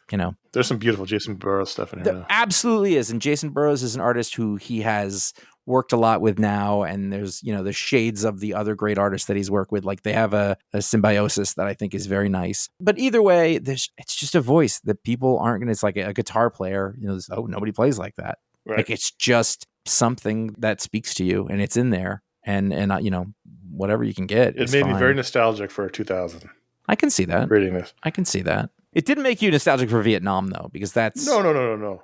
there's some beautiful Jason Burroughs stuff in here. There absolutely is. And Jason Burroughs is an artist who he has worked a lot with now. And there's, the shades of the other great artists that he's worked with. Like, they have a symbiosis that I think is very nice. But either way, it's just a voice that people aren't going to, it's like a guitar player, nobody plays like that. Right. Like, it's just something that speaks to you and it's in there. And whatever you can get. It made me very nostalgic for 2000. I can see that. Reading this. I can see that. It didn't make you nostalgic for Vietnam, though, because that's... No.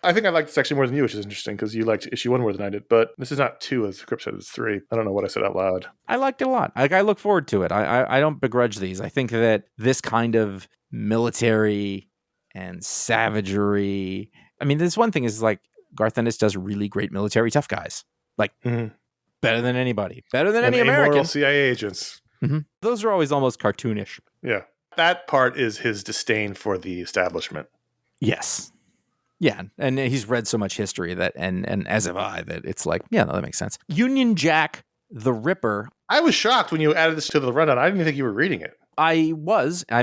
I think I liked this actually more than you, which is interesting because you liked issue 1 more than I did. But this is not 2, as Crip said, it's 3. I don't know what I said out loud. I liked it a lot. Like, I look forward to it. I don't begrudge these. I think that this kind of military and savagery... I mean, this one thing is, like, Garth Ennis does really great military tough guys. Like, better than anybody. Better than any American. CIA agents. Mm-hmm. Those are always almost cartoonish. Yeah. That part is his disdain for the establishment. Yes. Yeah. And he's read so much history that, and as have I, that it's like, yeah, no, that makes sense. Union Jack the Ripper. I was shocked when you added this to the rundown. I didn't even think you were reading it. I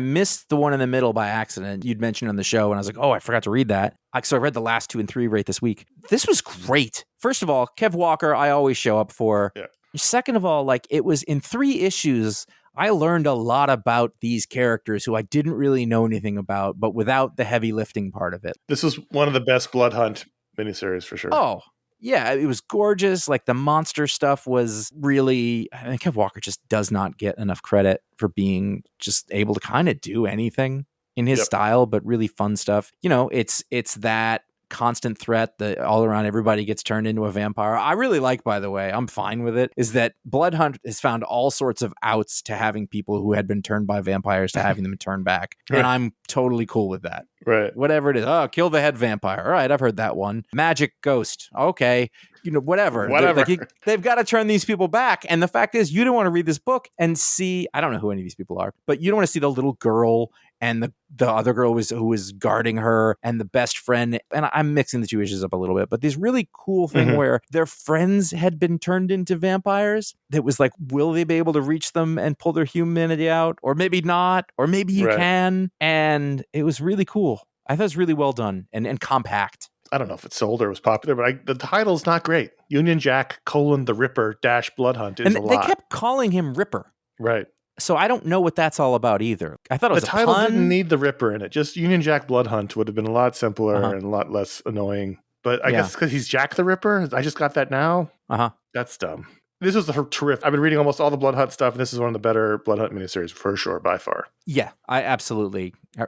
missed the one in the middle by accident. You'd mentioned on the show, and I was like, oh, I forgot to read that. So I read the last 2 and 3 right this week. This was great. First of all, Kev Walker, I always show up for. Yeah. Second of all, like, it was in 3 issues, I learned a lot about these characters who I didn't really know anything about, but without the heavy lifting part of it. This was one of the best Blood Hunt miniseries for sure. Oh, yeah, it was gorgeous. Like, the monster stuff was really... I mean, Kev Walker just does not get enough credit for being just able to kind of do anything in his style, but really fun stuff. You know, it's that constant threat that all around everybody gets turned into a vampire. I really like, by the way, I'm fine with it, is that Blood Hunt has found all sorts of outs to having people who had been turned by vampires to having them turn back. And I'm totally cool with that. Right. Whatever it is. Oh, kill the head vampire. All right, I've heard that one. Magic ghost. Okay. You know, whatever. They've got to turn these people back. And the fact is, you don't want to read this book and see, I don't know who any of these people are, but you don't want to see the little girl and the other girl who was guarding her and the best friend. And I'm mixing the 2 issues up a little bit, but this really cool thing where their friends had been turned into vampires. That was like, will they be able to reach them and pull their humanity out? Or maybe not, or maybe you can. And it was really cool. I thought it was really well done and compact. I don't know if it sold or was popular, but the title's not great. Union Jack, the Ripper, Blood Hunt is a lot. And they kept calling him Ripper. Right. So I don't know what that's all about either. I thought it was the title pun. Didn't need the Ripper in it. Just Union Jack Blood Hunt would have been a lot simpler and a lot less annoying. But I guess because he's Jack the Ripper, I just got that now. That's dumb. This was terrific. I've been reading almost all the Blood Hunt stuff, and this is one of the better Blood Hunt miniseries for sure, by far. Yeah, I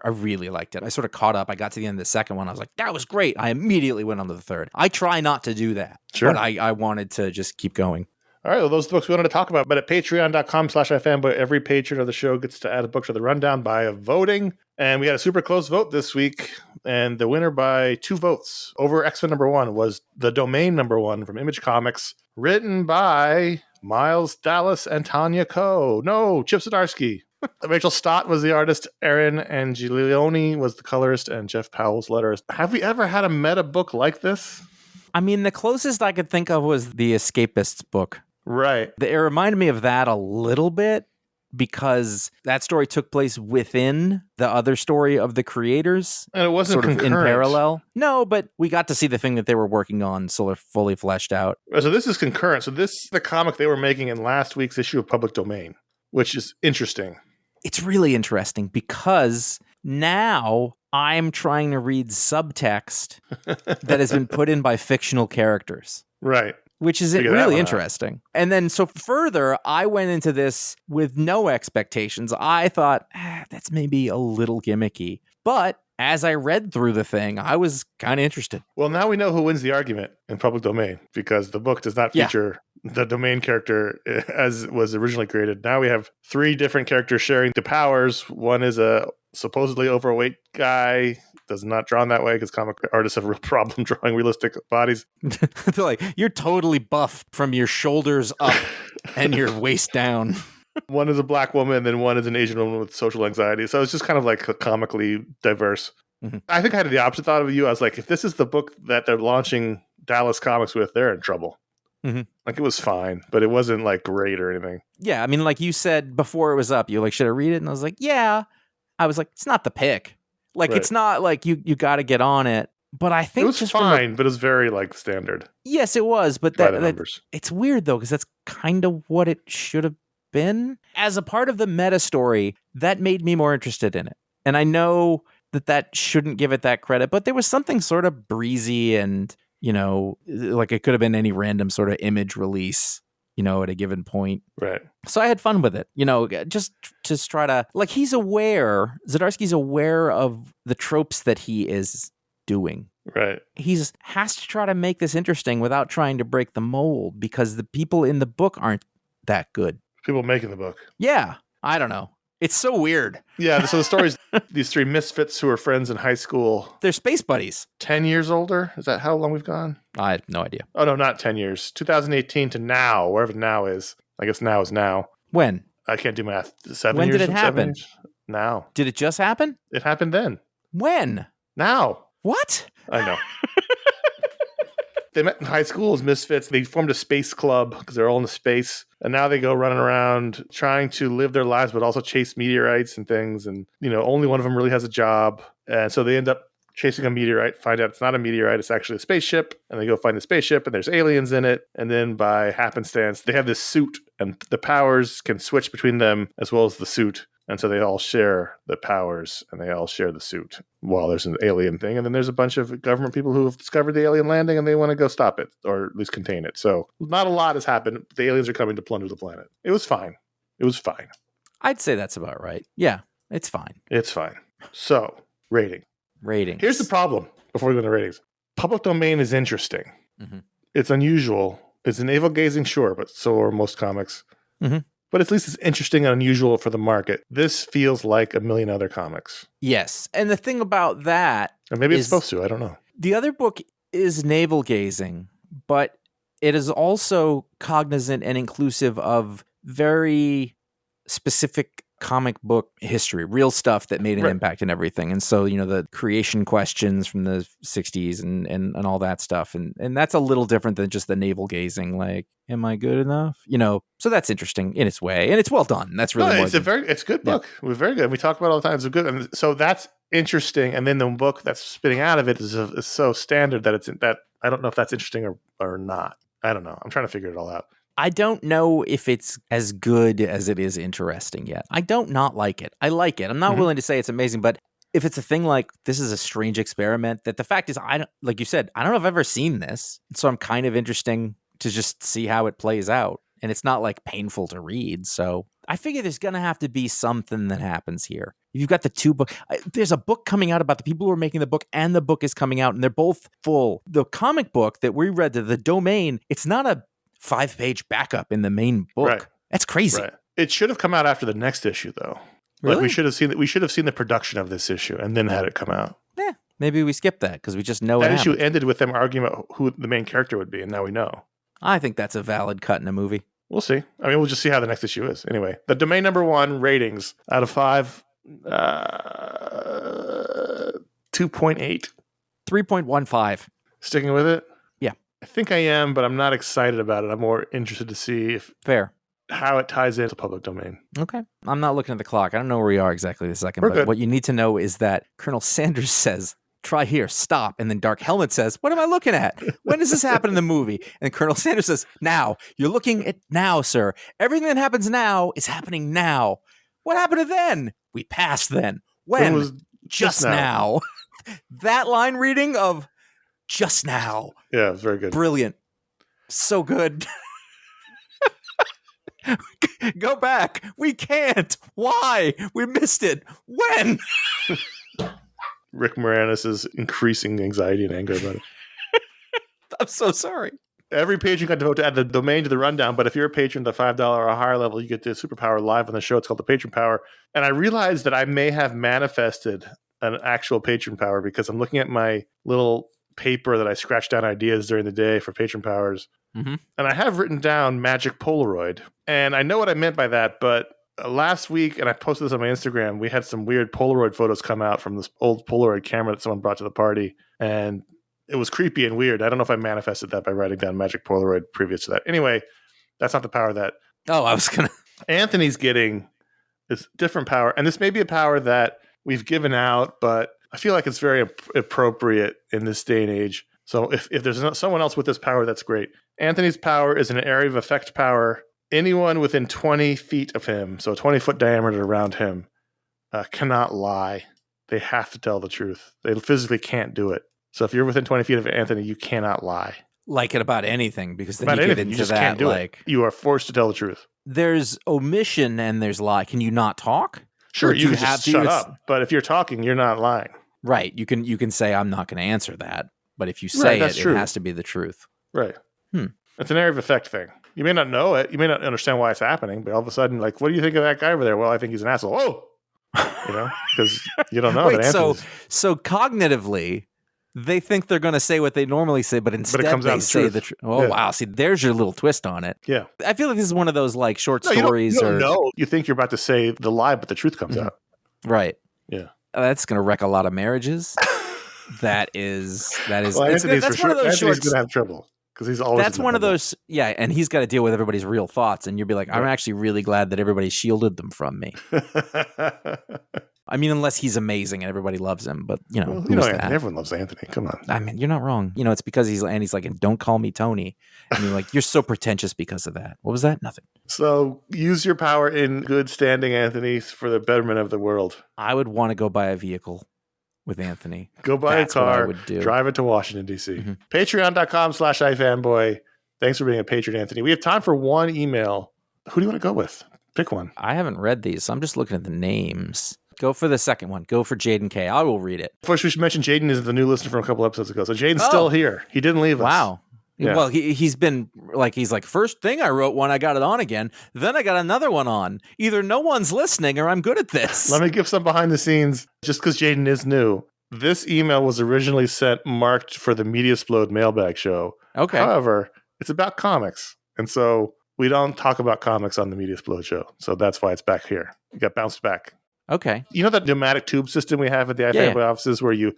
really liked it. I sort of caught up. I got to the end of the second one. I was like, that was great. I immediately went on to the third. I try not to do that. Sure. But I wanted to just keep going. All right, well, those are the books we wanted to talk about. But at patreon.com/iFanboy, every patron of the show gets to add a book to the rundown by voting. And we had a super close vote this week. And the winner by 2 votes over X-Men #1 was The Domain #1 from Image Comics, written by Miles Dallas and Tanya Coe. No, Chip Zdarsky. Rachel Stott was the artist. Aaron Angiglione was the colorist. And Jeff Powell's letterist. Have we ever had a meta book like this? I mean, the closest I could think of was the Escapists book. Right. It reminded me of that a little bit because that story took place within the other story of the creators. And it wasn't sort concurrent. Of in parallel. No, but we got to see the thing that they were working on sort of fully fleshed out. So this is concurrent. So this is the comic they were making in last week's issue of Public Domain, which is interesting. It's really interesting because now I'm trying to read subtext that has been put in by fictional characters. Right. Which is really interesting. And then so further, I went into this with no expectations. I thought, that's maybe a little gimmicky. But as I read through the thing, I was kind of interested. Well, now we know who wins the argument in Public Domain because the book does not feature the Domain character as was originally created. Now we have 3 different characters sharing the powers. One is a supposedly overweight guy. Does not drawn that way because comic artists have a real problem drawing realistic bodies. They're like, you're totally buff from your shoulders up and your waist down. One is a black woman, and then one is an Asian woman with social anxiety. So it's just kind of like comically diverse. Mm-hmm. I think I had the opposite thought of you. I was like, if this is the book that they're launching Dallas Comics with, they're in trouble. Mm-hmm. Like, it was fine, but it wasn't like great or anything. Yeah, I mean, like you said before it was up, you're like, should I read it? And I was like, yeah. I was like, it's not the pick. Like, It's not like you got to get on it. But I think it was just fine, but it was very like standard. Yes, it was. But that it's weird though, because that's kind of what it should have been. As a part of the meta story, that made me more interested in it. And I know that shouldn't give it that credit, but there was something sort of breezy and, you know, like it could have been any random sort of Image release at a given point. Right. So I had fun with it, just try to, like, Zdarsky's aware of the tropes that he is doing. Right. Has to try to make this interesting without trying to break the mold, because the people in the book aren't that good. People making the book. Yeah. I don't know. It's so weird. Yeah, so the story's these three misfits who are friends in high school. They're space buddies. 10 years older? Is that how long we've gone? I have no idea. Oh, no, not 10 years. 2018 to now, wherever now is. I guess now is now. When? I can't do math. 7 When years? did it happen? Now. Did it just happen? It happened then. When? Now. What? I know. They met in high school as misfits. They formed a space club because they're all in the space. And now they go running around trying to live their lives, but also chase meteorites and things. And, only one of them really has a job. And so they end up chasing a meteorite, find out it's not a meteorite, it's actually a spaceship. And they go find the spaceship and there's aliens in it. And then by happenstance, they have this suit and the powers can switch between them as well as the suit. And so they all share the powers and they all share the suit while there's an alien thing. And then there's a bunch of government people who have discovered the alien landing and they want to go stop it or at least contain it. So not a lot has happened. The aliens are coming to plunder the planet. It was fine. I'd say that's about right. Yeah, it's fine. It's fine. So, rating. Here's the problem before we go into ratings. Public domain is interesting. Mm-hmm. It's unusual. It's navel-gazing, sure, but so are most comics. Mm-hmm. But at least it's interesting and unusual for the market. This feels like a million other comics. Yes. And the thing about that... And maybe it's supposed to. I don't know. The other book is navel-gazing, but it is also cognizant and inclusive of very specific comic book history, real stuff that made an impact and everything. And so, the creation questions from the 60s and all that stuff. And that's a little different than just the navel gazing, like, am I good enough? So that's interesting in its way. And it's well done. That's really it's a good book. Yeah. It was very good. We talk about it all the time. It's good. And so that's interesting. And then the book that's spitting out of it is so standard that I don't know if that's interesting or not. I don't know. I'm trying to figure it all out. I don't know if it's as good as it is interesting yet. I don't not like it. I like it. I'm not willing to say it's amazing, but if it's a thing like this is a strange experiment, that the fact is, like you said, I don't know if I've ever seen this. So I'm kind of interesting to just see how it plays out. And it's not like painful to read. So I figure there's going to have to be something that happens here. You've got the two books. There's a book coming out about the people who are making the book, and the book is coming out, and they're both full. The comic book that we read, The Domain, it's not a 5-page backup in the main book. Right. That's crazy. Right. It should have come out after the next issue, though. Really? Like we should have seen the production of this issue and then had it come out. Yeah, maybe we skipped that because we just know that it issue happened. ended with them arguing about who the main character would be, and now we know. I think that's a valid cut in a movie. We'll see. I mean, we'll just see how the next issue is. Anyway, The Domain #1 ratings out of 5, 2.8. 3.15. Sticking with it? Yeah. I think I am, but I'm not excited about it. I'm more interested to see how it ties into public domain. Okay. I'm not looking at the clock. I don't know where we are exactly this second, We're but good. What you need to know is that Colonel Sanders says, try here, stop. And then Dark Helmet says, what am I looking at? When does this happen in the movie? And Colonel Sanders says, now. You're looking at now, sir. Everything that happens now is happening now. What happened to then? We passed then. When? It was just now. That line reading of just now. Yeah, it was very good. Brilliant. So good. Go back. We can't. Why? We missed it. When? Rick Moranis' increasing anxiety and anger about it. I'm so sorry. Every patron got to vote to add the domain to the rundown, but if you're a patron at the $5 or higher level, you get the superpower live on the show. It's called the Patron Power. And I realized that I may have manifested an actual patron power because I'm looking at my little paper that I scratched down ideas during the day for patron powers. Mm-hmm. And I have written down Magic Polaroid. And I know what I meant by that, but last week, and I posted this on my Instagram, we had some weird Polaroid photos come out from this old Polaroid camera that someone brought to the party. And it was creepy and weird. I don't know if I manifested that by writing down Magic Polaroid previous to that. Anyway, that's not the power that... Oh, I was going to... Anthony's getting this different power. And this may be a power that we've given out, but I feel like it's very appropriate in this day and age. So if there's someone else with this power, that's great. Anthony's power is an area of effect power. Anyone within 20 feet of him, so a 20-foot diameter around him, cannot lie. They have to tell the truth. They physically can't do it. So if you're within 20 feet of Anthony, you cannot lie. Like it about anything, because then About you get anything, into you just that, can't do like, it. You are forced to tell the truth. there's omission and there's lie. Can you not talk? Sure, Or do you can have just to? shut It's- up. But if you're talking, you're not lying. Right. You can say, I'm not going to answer that. But if you Right, say that's it, true. it has to be the truth. Right. Hmm. It's an area of effect thing. You may not know it. You may not understand why it's happening. But all of a sudden, like, what do you think of that guy over there? Well, I think he's an asshole. Oh! Because you don't know. Wait, that answer so cognitively, they think they're going to say what they normally say, but instead comes out they the say truth. the truth. Oh, Yeah. wow. See, there's your little twist on it. Yeah. I feel like this is one of those like short No, stories. you don't or know. You think you're about to say the lie, but the truth comes out. Right. Yeah. That's going to wreck a lot of marriages. That is. Well, That's Anthony's one for of sure. those Anthony's short. going to have trouble because he's always. That's one of those. Yeah, and he's got to deal with everybody's real thoughts, and you'll be like, I'm actually really glad that everybody shielded them from me. I mean, unless he's amazing and everybody loves him, but Well, who's that? Anthony, everyone loves Anthony. Come on. I mean, you're not wrong. It's because he's like, and don't call me Tony. And you're like, you're so pretentious because of that. What was that? Nothing. So use your power in good standing, Anthony, for the betterment of the world. I would want to go buy a vehicle with Anthony. Go buy That's a what I car, would do. drive it to Washington, D.C. Mhm. Patreon.com/iFanboy. Thanks for being a patron, Anthony. We have time for one email. Who do you want to go with? Pick one. I haven't read these, so I'm just looking at the names. Go for the second one. Go for Jaden K. I will read it. First, we should mention Jaden is the new listener from a couple episodes ago. So Jaden's Oh. still here. He didn't leave us. Wow. Yeah. Well, he's like, first thing I wrote when I got it on again, then I got another one on. Either no one's listening or I'm good at this. Let me give some behind the scenes, just because Jaden is new. This email was originally sent marked for the Media Explode mailbag show. Okay. However, it's about comics. And so we don't talk about comics on the Media Explode show. So that's why it's back here. It got bounced back. Okay. You know that pneumatic tube system we have at the iFanboy offices where you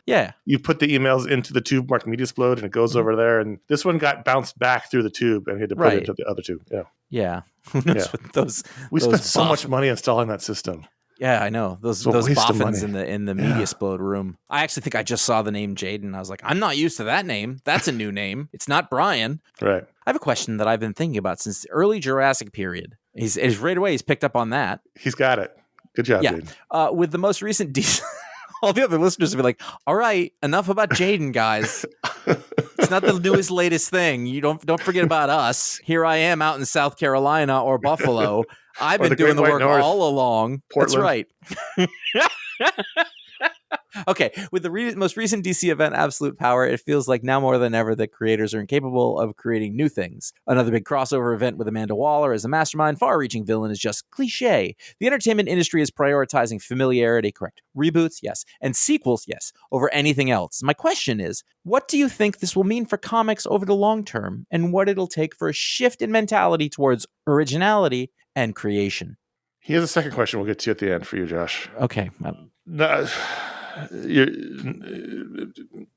put the emails into the tube marked Media Explode and it goes over there. And this one got bounced back through the tube and we had to put it into the other tube. Yeah. Yeah. Who knows what those We those spent so much money installing that system. Yeah, I know. Those waste of boffins money. in the Media Explode room. I actually think I just saw the name Jaden. I was like, I'm not used to that name. That's a new name. It's not Brian. Right. I have a question that I've been thinking about since the early Jurassic period. He's right away. He's picked up on that. He's got it. Good job, Jaden. With the most recent all the other listeners will be like, all right, enough about Jaden, guys. It's not the newest, latest thing. You don't forget about us. Here I am out in South Carolina or Buffalo. I've been doing the work all along. Portland. That's right. Okay, with the most recent DC event, Absolute Power, it feels like now more than ever that creators are incapable of creating new things. Another big crossover event with Amanda Waller as a mastermind, far-reaching villain is just cliche. The entertainment industry is prioritizing familiarity, correct? Reboots, yes. And sequels, yes, over anything else. My question is, what do you think this will mean for comics over the long term, and what it'll take for a shift in mentality towards originality and creation? He has a second question we'll get to at the end for you, Josh. Okay. No,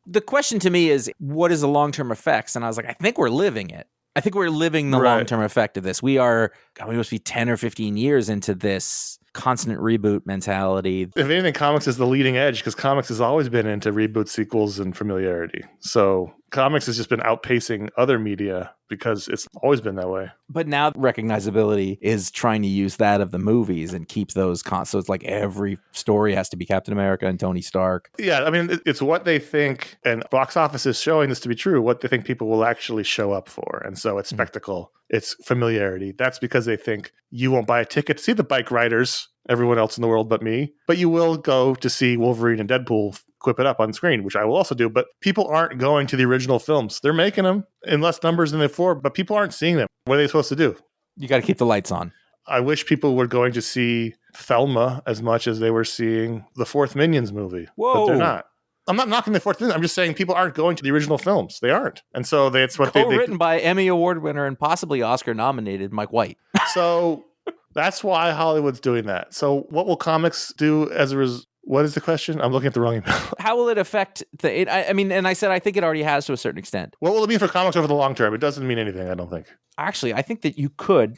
the question to me is, what is the long-term effects? And I was like, I think we're living it. I think we're living the long-term effect of this. We must be 10 or 15 years into this constant reboot mentality. If anything, comics is the leading edge because comics has always been into reboot, sequels, and familiarity. So comics has just been outpacing other media because it's always been that way. But now recognizability is trying to use that of the movies and keep those so it's like every story has to be Captain America and Tony Stark. Yeah, I mean, it's what they think, and box office is showing this to be true, what they think people will actually show up for. And so it's spectacle, it's familiarity. That's because they think you won't buy a ticket to see the bike riders, everyone else in the world but me, but you will go to see Wolverine and Deadpool quip it up on screen, which I will also do. But people aren't going to the original films. They're making them in less numbers than before, but people aren't seeing them. What are they supposed to do? You got to keep the lights on. I wish people were going to see Thelma as much as they were seeing the fourth Minions movie. Whoa. But they're not. I'm not knocking the fourth Minions. I'm just saying people aren't going to the original films. They aren't. And so that's what Co-written by Emmy Award winner and possibly Oscar nominated Mike White. So that's why Hollywood's doing that. So what will comics do as a result? What is the question? I'm looking at the wrong email. How will it affect I mean, and I said I think it already has to a certain extent. What will it mean for comics over the long term? It doesn't mean anything, I don't think. Actually, I think that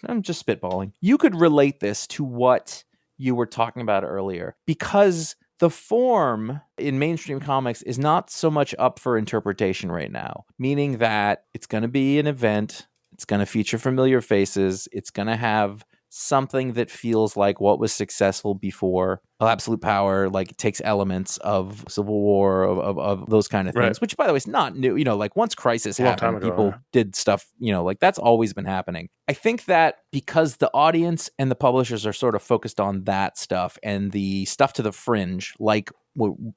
I'm just spitballing. You could relate this to what you were talking about earlier because the form in mainstream comics is not so much up for interpretation right now, meaning that it's going to be an event, it's going to feature familiar faces, it's going to have something that feels like what was successful before. Absolute Power, like, takes elements of Civil War, of those kind of Right. things, which, by the way, is not new. Like, once Crisis A long time happened, ago, people did stuff, like, that's always been happening. I think that because the audience and the publishers are sort of focused on that stuff and the stuff to the fringe, like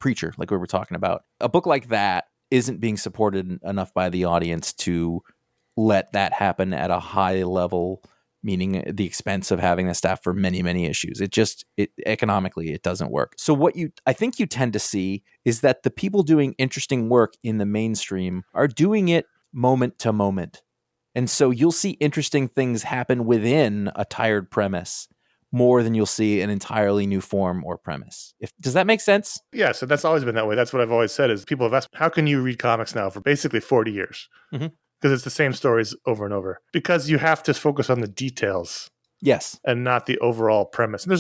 Preacher, like we were talking about, a book like that isn't being supported enough by the audience to let that happen at a high level, meaning the expense of having the staff for many, many issues. It economically, it doesn't work. So I think you tend to see is that the people doing interesting work in the mainstream are doing it moment to moment. And so you'll see interesting things happen within a tired premise more than you'll see an entirely new form or premise. Does that make sense? Yeah, so that's always been that way. That's what I've always said is people have asked, how can you read comics now for basically 40 years? Mm-hmm. Because it's the same stories over and over. Because you have to focus on the details. Yes. And not the overall premise. And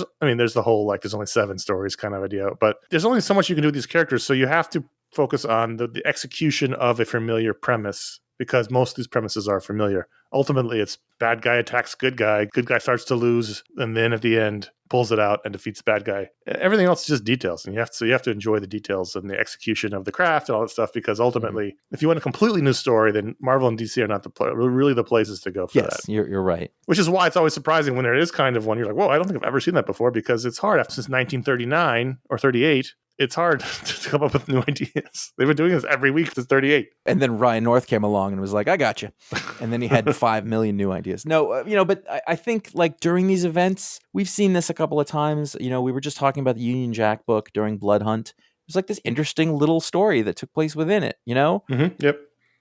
there's the whole, there's only 7 stories kind of idea, but there's only so much you can do with these characters. So you have to focus on the execution of a familiar premise, because most of these premises are familiar. Ultimately, it's bad guy attacks good guy starts to lose, and then at the end pulls it out and defeats bad guy. Everything else is just details, and you have to enjoy the details and the execution of the craft and all that stuff, because ultimately, if you want a completely new story, then Marvel and DC are not really the places to go for that. Yes, you're right. Which is why it's always surprising when there is kind of one you're like, whoa, I don't think I've ever seen that before, because it's hard. Since 1939 or 38, it's hard to come up with new ideas. They've been doing this every week since 38. And then Ryan North came along and was like, I got you. And then he had 5 million new ideas. No, but I think, like, during these events, we've seen this a couple of times. We were just talking about the Union Jack book during Blood Hunt. It was like this interesting little story that took place within it, Mm-hmm. Yep.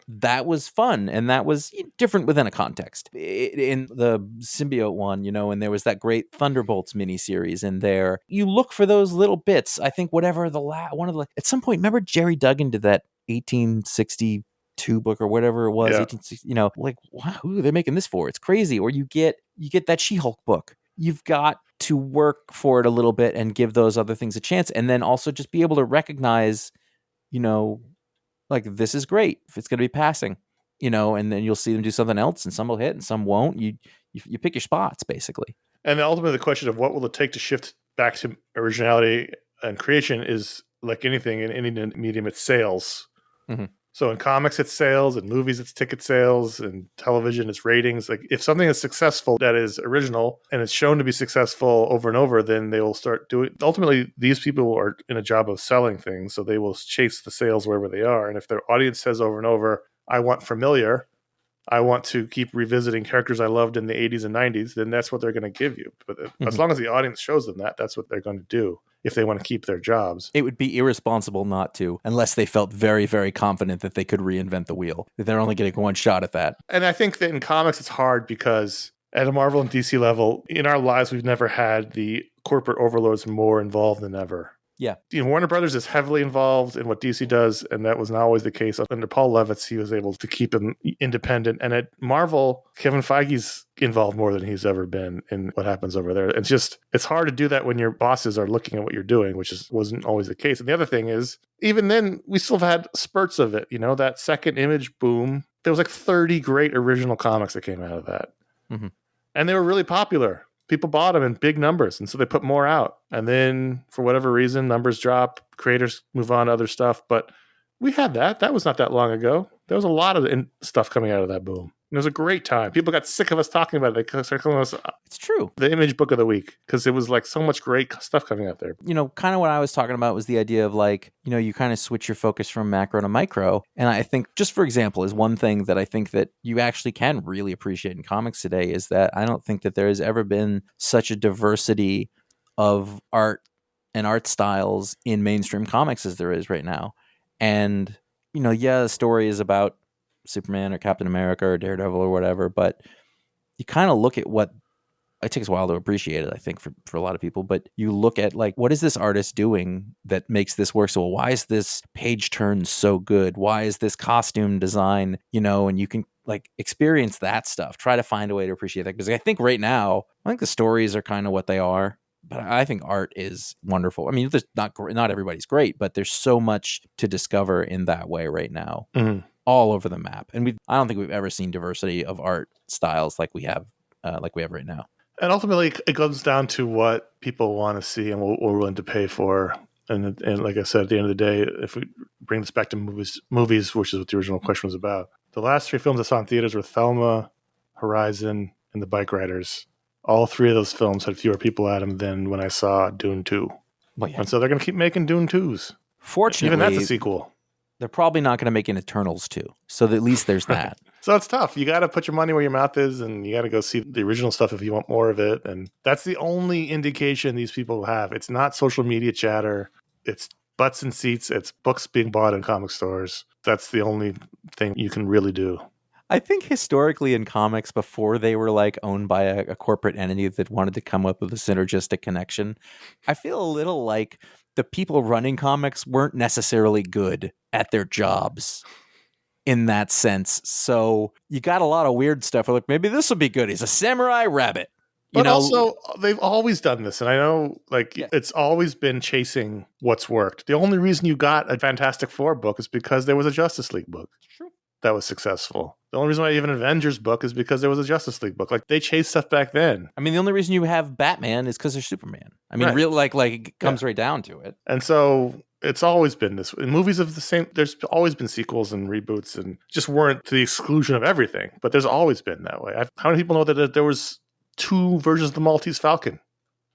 That was fun, and that was different within a context. In the Symbiote one, and there was that great Thunderbolts miniseries in there. You look for those little bits. I think whatever at some point, remember Jerry Duggan did that 1862 book or whatever it was, Yeah. 1860. Like, wow, who are they making this for? It's crazy. Or you get that She-Hulk book. You've got to work for it a little bit and give those other things a chance, and then also just be able to recognize, like, this is great if it's going to be passing, and then you'll see them do something else, and some will hit and some won't. You pick your spots, basically. And ultimately, the question of what will it take to shift back to originality and creation is, like anything in any medium, it's sales. Mm-hmm. So in comics, it's sales, in movies, it's ticket sales, and television, it's ratings. Like, if something is successful that is original and it's shown to be successful over and over, then they will start doing. Ultimately, these people are in a job of selling things, so they will chase the sales wherever they are. And if their audience says over and over, I want familiar, I want to keep revisiting characters I loved in the 80s and 90s, then that's what they're going to give you. But as long as the audience shows them that, that's what they're going to do if they want to keep their jobs. It would be irresponsible not to, unless they felt very, very confident that they could reinvent the wheel. They're only getting one shot at that. And I think that in comics, it's hard because at a Marvel and DC level, in our lives, we've never had the corporate overlords more involved than ever. Yeah. Warner Brothers is heavily involved in what DC does, and that was not always the case. Under Paul Levitz, he was able to keep him independent. And at Marvel, Kevin Feige's involved more than he's ever been in what happens over there. It's hard to do that when your bosses are looking at what you're doing, which wasn't always the case. And the other thing is, even then, we still have had spurts of it. That second Image boom, there was like 30 great original comics that came out of that. Mm-hmm. And they were really popular. People bought them in big numbers, and so they put more out. And then, for whatever reason, numbers drop, creators move on to other stuff. But we had that. That was not that long ago. There was a lot of stuff coming out of that boom. It was a great time. People got sick of us talking about it. They started calling us it's true. The Image Book of the Week, because it was like so much great stuff coming out there. Kind of what I was talking about was the idea of, like, you kind of switch your focus from macro to micro. And I think, just for example, is one thing that I think that you actually can really appreciate in comics today is that I don't think that there has ever been such a diversity of art and art styles in mainstream comics as there is right now. And, the story is about Superman or Captain America or Daredevil or whatever, but you kind of look at what it takes a while to appreciate it, I think, for a lot of people, but you look at, like, what is this artist doing that makes this work so well? Why is this page turn so good? Why is this costume design, and you can, like, experience that stuff, try to find a way to appreciate that. Because I think right now, I think the stories are kind of what they are, but I think art is wonderful. I mean, there's not everybody's great, but there's so much to discover in that way right now. Mm-hmm. All over the map. And I don't think we've ever seen diversity of art styles like we have right now. And ultimately, it comes down to what people want to see and what we're willing to pay for. And like I said, at the end of the day, if we bring this back to movies, which is what the original question was about, the last 3 films I saw in theaters were Thelma, Horizon, and The Bike Riders. All 3 of those films had fewer people at them than when I saw Dune 2. Well, yeah. And so they're going to keep making Dune 2s. Fortunately, even that's a sequel. They're probably not going to make an Eternals 2. So at least there's that. So it's tough. You got to put your money where your mouth is, and you got to go see the original stuff if you want more of it. And that's the only indication these people have. It's not social media chatter. It's butts and seats. It's books being bought in comic stores. That's the only thing you can really do. I think historically in comics, before they were like owned by a corporate entity that wanted to come up with a synergistic connection, I feel a little like the people running comics weren't necessarily good at their jobs in that sense. So you got a lot of weird stuff. Like, maybe this will be good. He's a samurai rabbit. But also, they've always done this. And I know, it's always been chasing what's worked. The only reason you got a Fantastic Four book is because there was a Justice League book. True. That was successful. The only reason why you have an Avengers book is because there was a Justice League book. Like, they chased stuff back then. I mean, the only reason you have Batman is because there's Superman. I mean, right. Really, it comes right down to it. And so it's always been this. In movies of the same, there's always been sequels and reboots, and just weren't to the exclusion of everything. But there's always been that way. How many people know that there was 2 versions of the Maltese Falcon?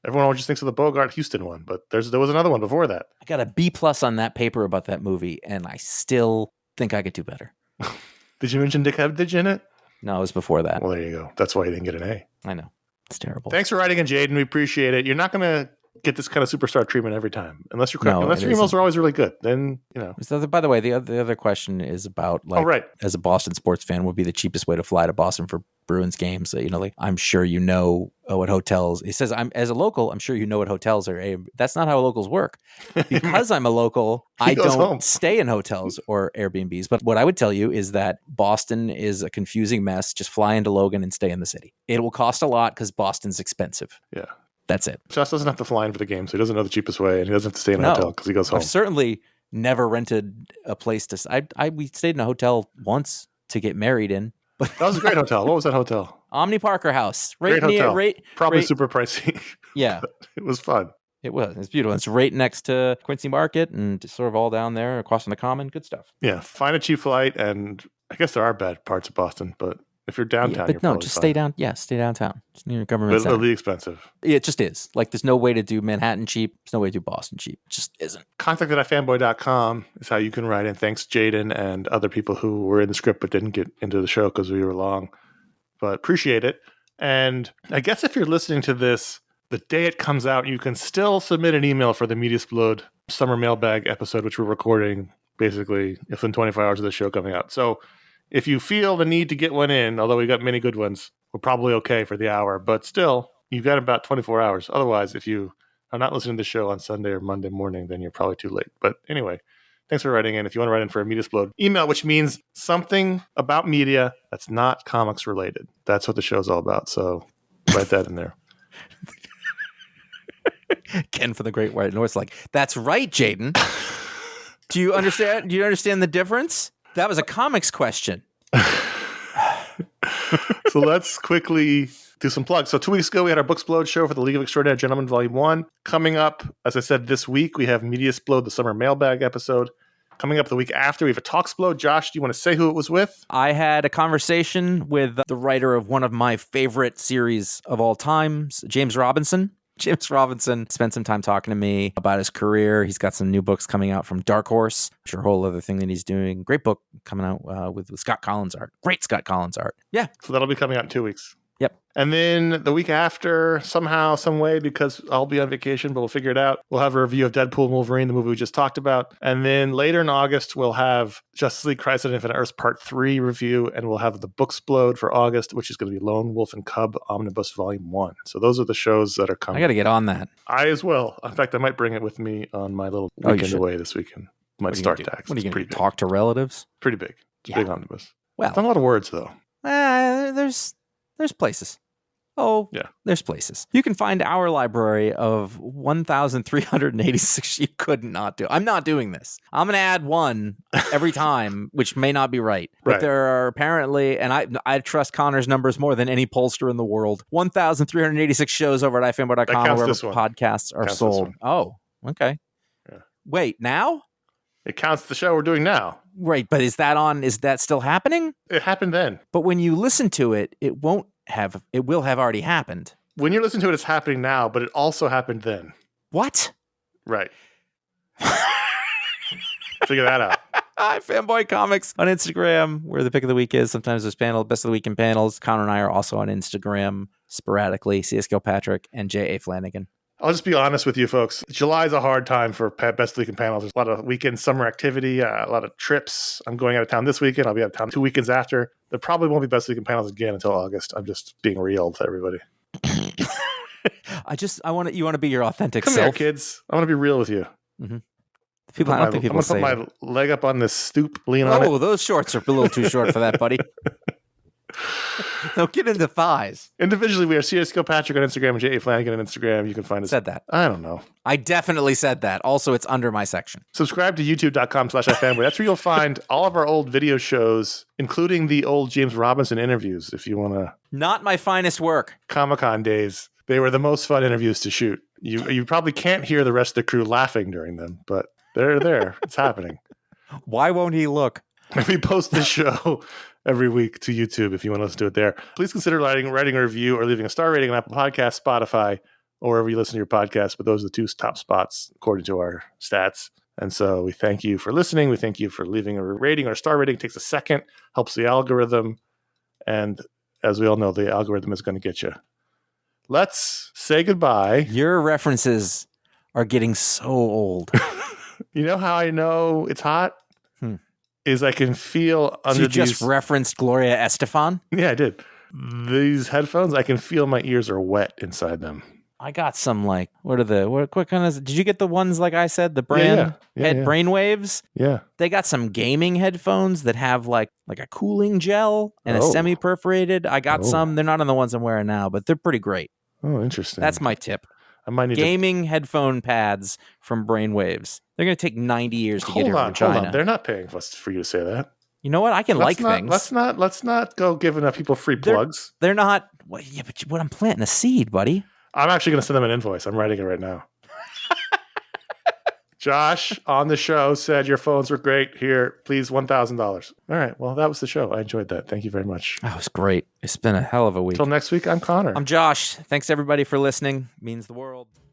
Everyone always just thinks of the Bogart Houston one, but there was another one before that. I got a B+ on that paper about that movie, and I still think I could do better. Did you mention Dick Hebditch in it? No, it was before that. Well, there you go. That's why you didn't get an A. I know. It's terrible. Thanks for writing in, Jaden. We appreciate it. You're not going to get this kind of superstar treatment every time, unless your emails are always really good. Then, So, by the way, the other question is about as a Boston sports fan, would be the cheapest way to fly to Boston for Bruins games. I'm sure you know what hotels. He says, as a local, I'm sure you know what hotels are. That's not how locals work. Because I'm a local, I don't stay in hotels or Airbnbs. But what I would tell you is that Boston is a confusing mess. Just fly into Logan and stay in the city. It will cost a lot because Boston's expensive. Yeah. That's it. Josh doesn't have to fly in for the game, so he doesn't know the cheapest way, and he doesn't have to stay in a hotel because he goes home. I've certainly never rented a place to. We stayed in a hotel once to get married in. But that was a great hotel. What was that hotel? Omni Parker House. Great hotel. Probably super pricey. Yeah, it was fun. It was. It's beautiful. It's right next to Quincy Market and sort of all down there across from the Common. Good stuff. Yeah, find a cheap flight, and I guess there are bad parts of Boston, but if you're downtown, you're probably just stay down. Yeah, stay downtown. It's near government center. It'll be expensive. It just is. There's no way to do Manhattan cheap. There's no way to do Boston cheap. It just isn't. Contact at iFanboy.com is how you can write in. Thanks, Jaden, and other people who were in the script but didn't get into the show because we were long. But appreciate it. And I guess if you're listening to this the day it comes out, you can still submit an email for the Media Explode summer mailbag episode, which we're recording basically within 24 hours of the show coming out. So if you feel the need to get one in, although we got many good ones, we're probably okay for the hour. But still, you've got about 24 hours. Otherwise, if you are not listening to the show on Sunday or Monday morning, then you're probably too late. But anyway, thanks for writing in. If you want to write in for a Media Explode email, which means something about media that's not comics related. That's what the show's all about. So write that in there. Ken from the Great White North, that's right, Jaden. Do you understand? Do you understand the difference? That was a comics question. So let's quickly do some plugs. So 2 weeks ago, we had our Booksplode show for the League of Extraordinary Gentlemen, Volume 1. Coming up, as I said, this week, we have Media Explode, the summer mailbag episode. Coming up the week after, we have a Talksplode. Josh, do you want to say who it was with? I had a conversation with the writer of one of my favorite series of all time, James Robinson. James Robinson spent some time talking to me about his career. He's got some new books coming out from Dark Horse, which are a whole other thing that he's doing. Great book coming out with Scott Collins art. Great Scott Collins art. Yeah. So that'll be coming out in 2 weeks. Yep. And then the week after, somehow, some way, because I'll be on vacation, but we'll figure it out. We'll have a review of Deadpool and Wolverine, the movie we just talked about. And then later in August, we'll have Justice League Crisis on Infinite Earths Part 3 review. And we'll have the Booksplode for August, which is going to be Lone Wolf and Cub Omnibus Volume 1. So those are the shows that are coming. I got to get on that. I as well. In fact, I might bring it with me on my little weekend away this weekend. Might start tax. What are you going to talk to relatives? Pretty big. It's a big omnibus. Well, it's not a lot of words, though. There's places. Oh, Yeah. there's places. You can find our library of 1,386. You could not do. I'm not doing this. I'm going to add one every time, which may not be right. But Right. there are apparently, and I trust Connor's numbers more than any pollster in the world, 1,386 shows over at iFanboy.com where podcasts are sold. Oh, okay. Yeah. Wait, now? It counts the show we're doing now. Right, but is that still happening? It happened then. But when you listen to it, it will have already happened. When you listen to it, it's happening now, but it also happened then. What? Right. Figure that out. iFanboy Comics on Instagram, where the pick of the week is. Sometimes there's best of the week in panels. Connor and I are also on Instagram sporadically. CSGO Patrick and J.A. Flanagan. I'll just be honest with you folks. July is a hard time for Best of the Week in panels. There's a lot of weekend summer activity, a lot of trips. I'm going out of town this weekend. I'll be out of town 2 weekends after. There probably won't be Best of the Week in panels again until August. I'm just being real to everybody. I want you want to be your authentic Come self. here, kids. I want to be real with you. Mm-hmm. I don't think people say I'm going to put my leg up on this stoop, lean on it. Oh, those shorts are a little too short for that, buddy. Don't get into thighs. Individually, we are CSGO Patrick on Instagram and J.A. Flanagan on Instagram. You can find us. Said that. I don't know. I definitely said that. Also, it's under my section. Subscribe to youtube.com/iFanboy. That's where you'll find all of our old video shows, including the old James Robinson interviews, if you want to. Not my finest work. Comic-Con days. They were the most fun interviews to shoot. You probably can't hear the rest of the crew laughing during them, but they're there. It's happening. Why won't he look? We post the show every week to YouTube if you want to listen to it there. Please consider writing a review or leaving a star rating on Apple Podcasts, Spotify, or wherever you listen to your podcast. But those are the two top spots according to our stats. And so we thank you for listening. We thank you for leaving a rating or a star rating. It takes a second, helps the algorithm. And as we all know, the algorithm is going to get you. Let's say goodbye. Your references are getting so old. You know how I know it's hot? Is I can feel under you just referenced Gloria Estefan? Yeah, I did. These headphones, I can feel my ears are wet inside them. I got some what kind of, did you get the ones like I said, the brand Brainwaves? Yeah. They got some gaming headphones that have like a cooling gel and a semi-perforated. I got some. They're not on the ones I'm wearing now, but they're pretty great. Oh, interesting. That's my tip. I might need gaming headphone pads from Brainwaves. They're going to take 90 years to get here from China. Hold on. They're not paying for you to say that. You know what? I can things. Let's not go giving up people free plugs. They're not. Well, yeah, but what I'm planting a seed, buddy. I'm actually going to send them an invoice. I'm writing it right now. Josh on the show said your phones were great. Here, please, $1,000. All right. Well, that was the show. I enjoyed that. Thank you very much. That was great. It's been a hell of a week. Until next week, I'm Connor. I'm Josh. Thanks everybody for listening. It means the world.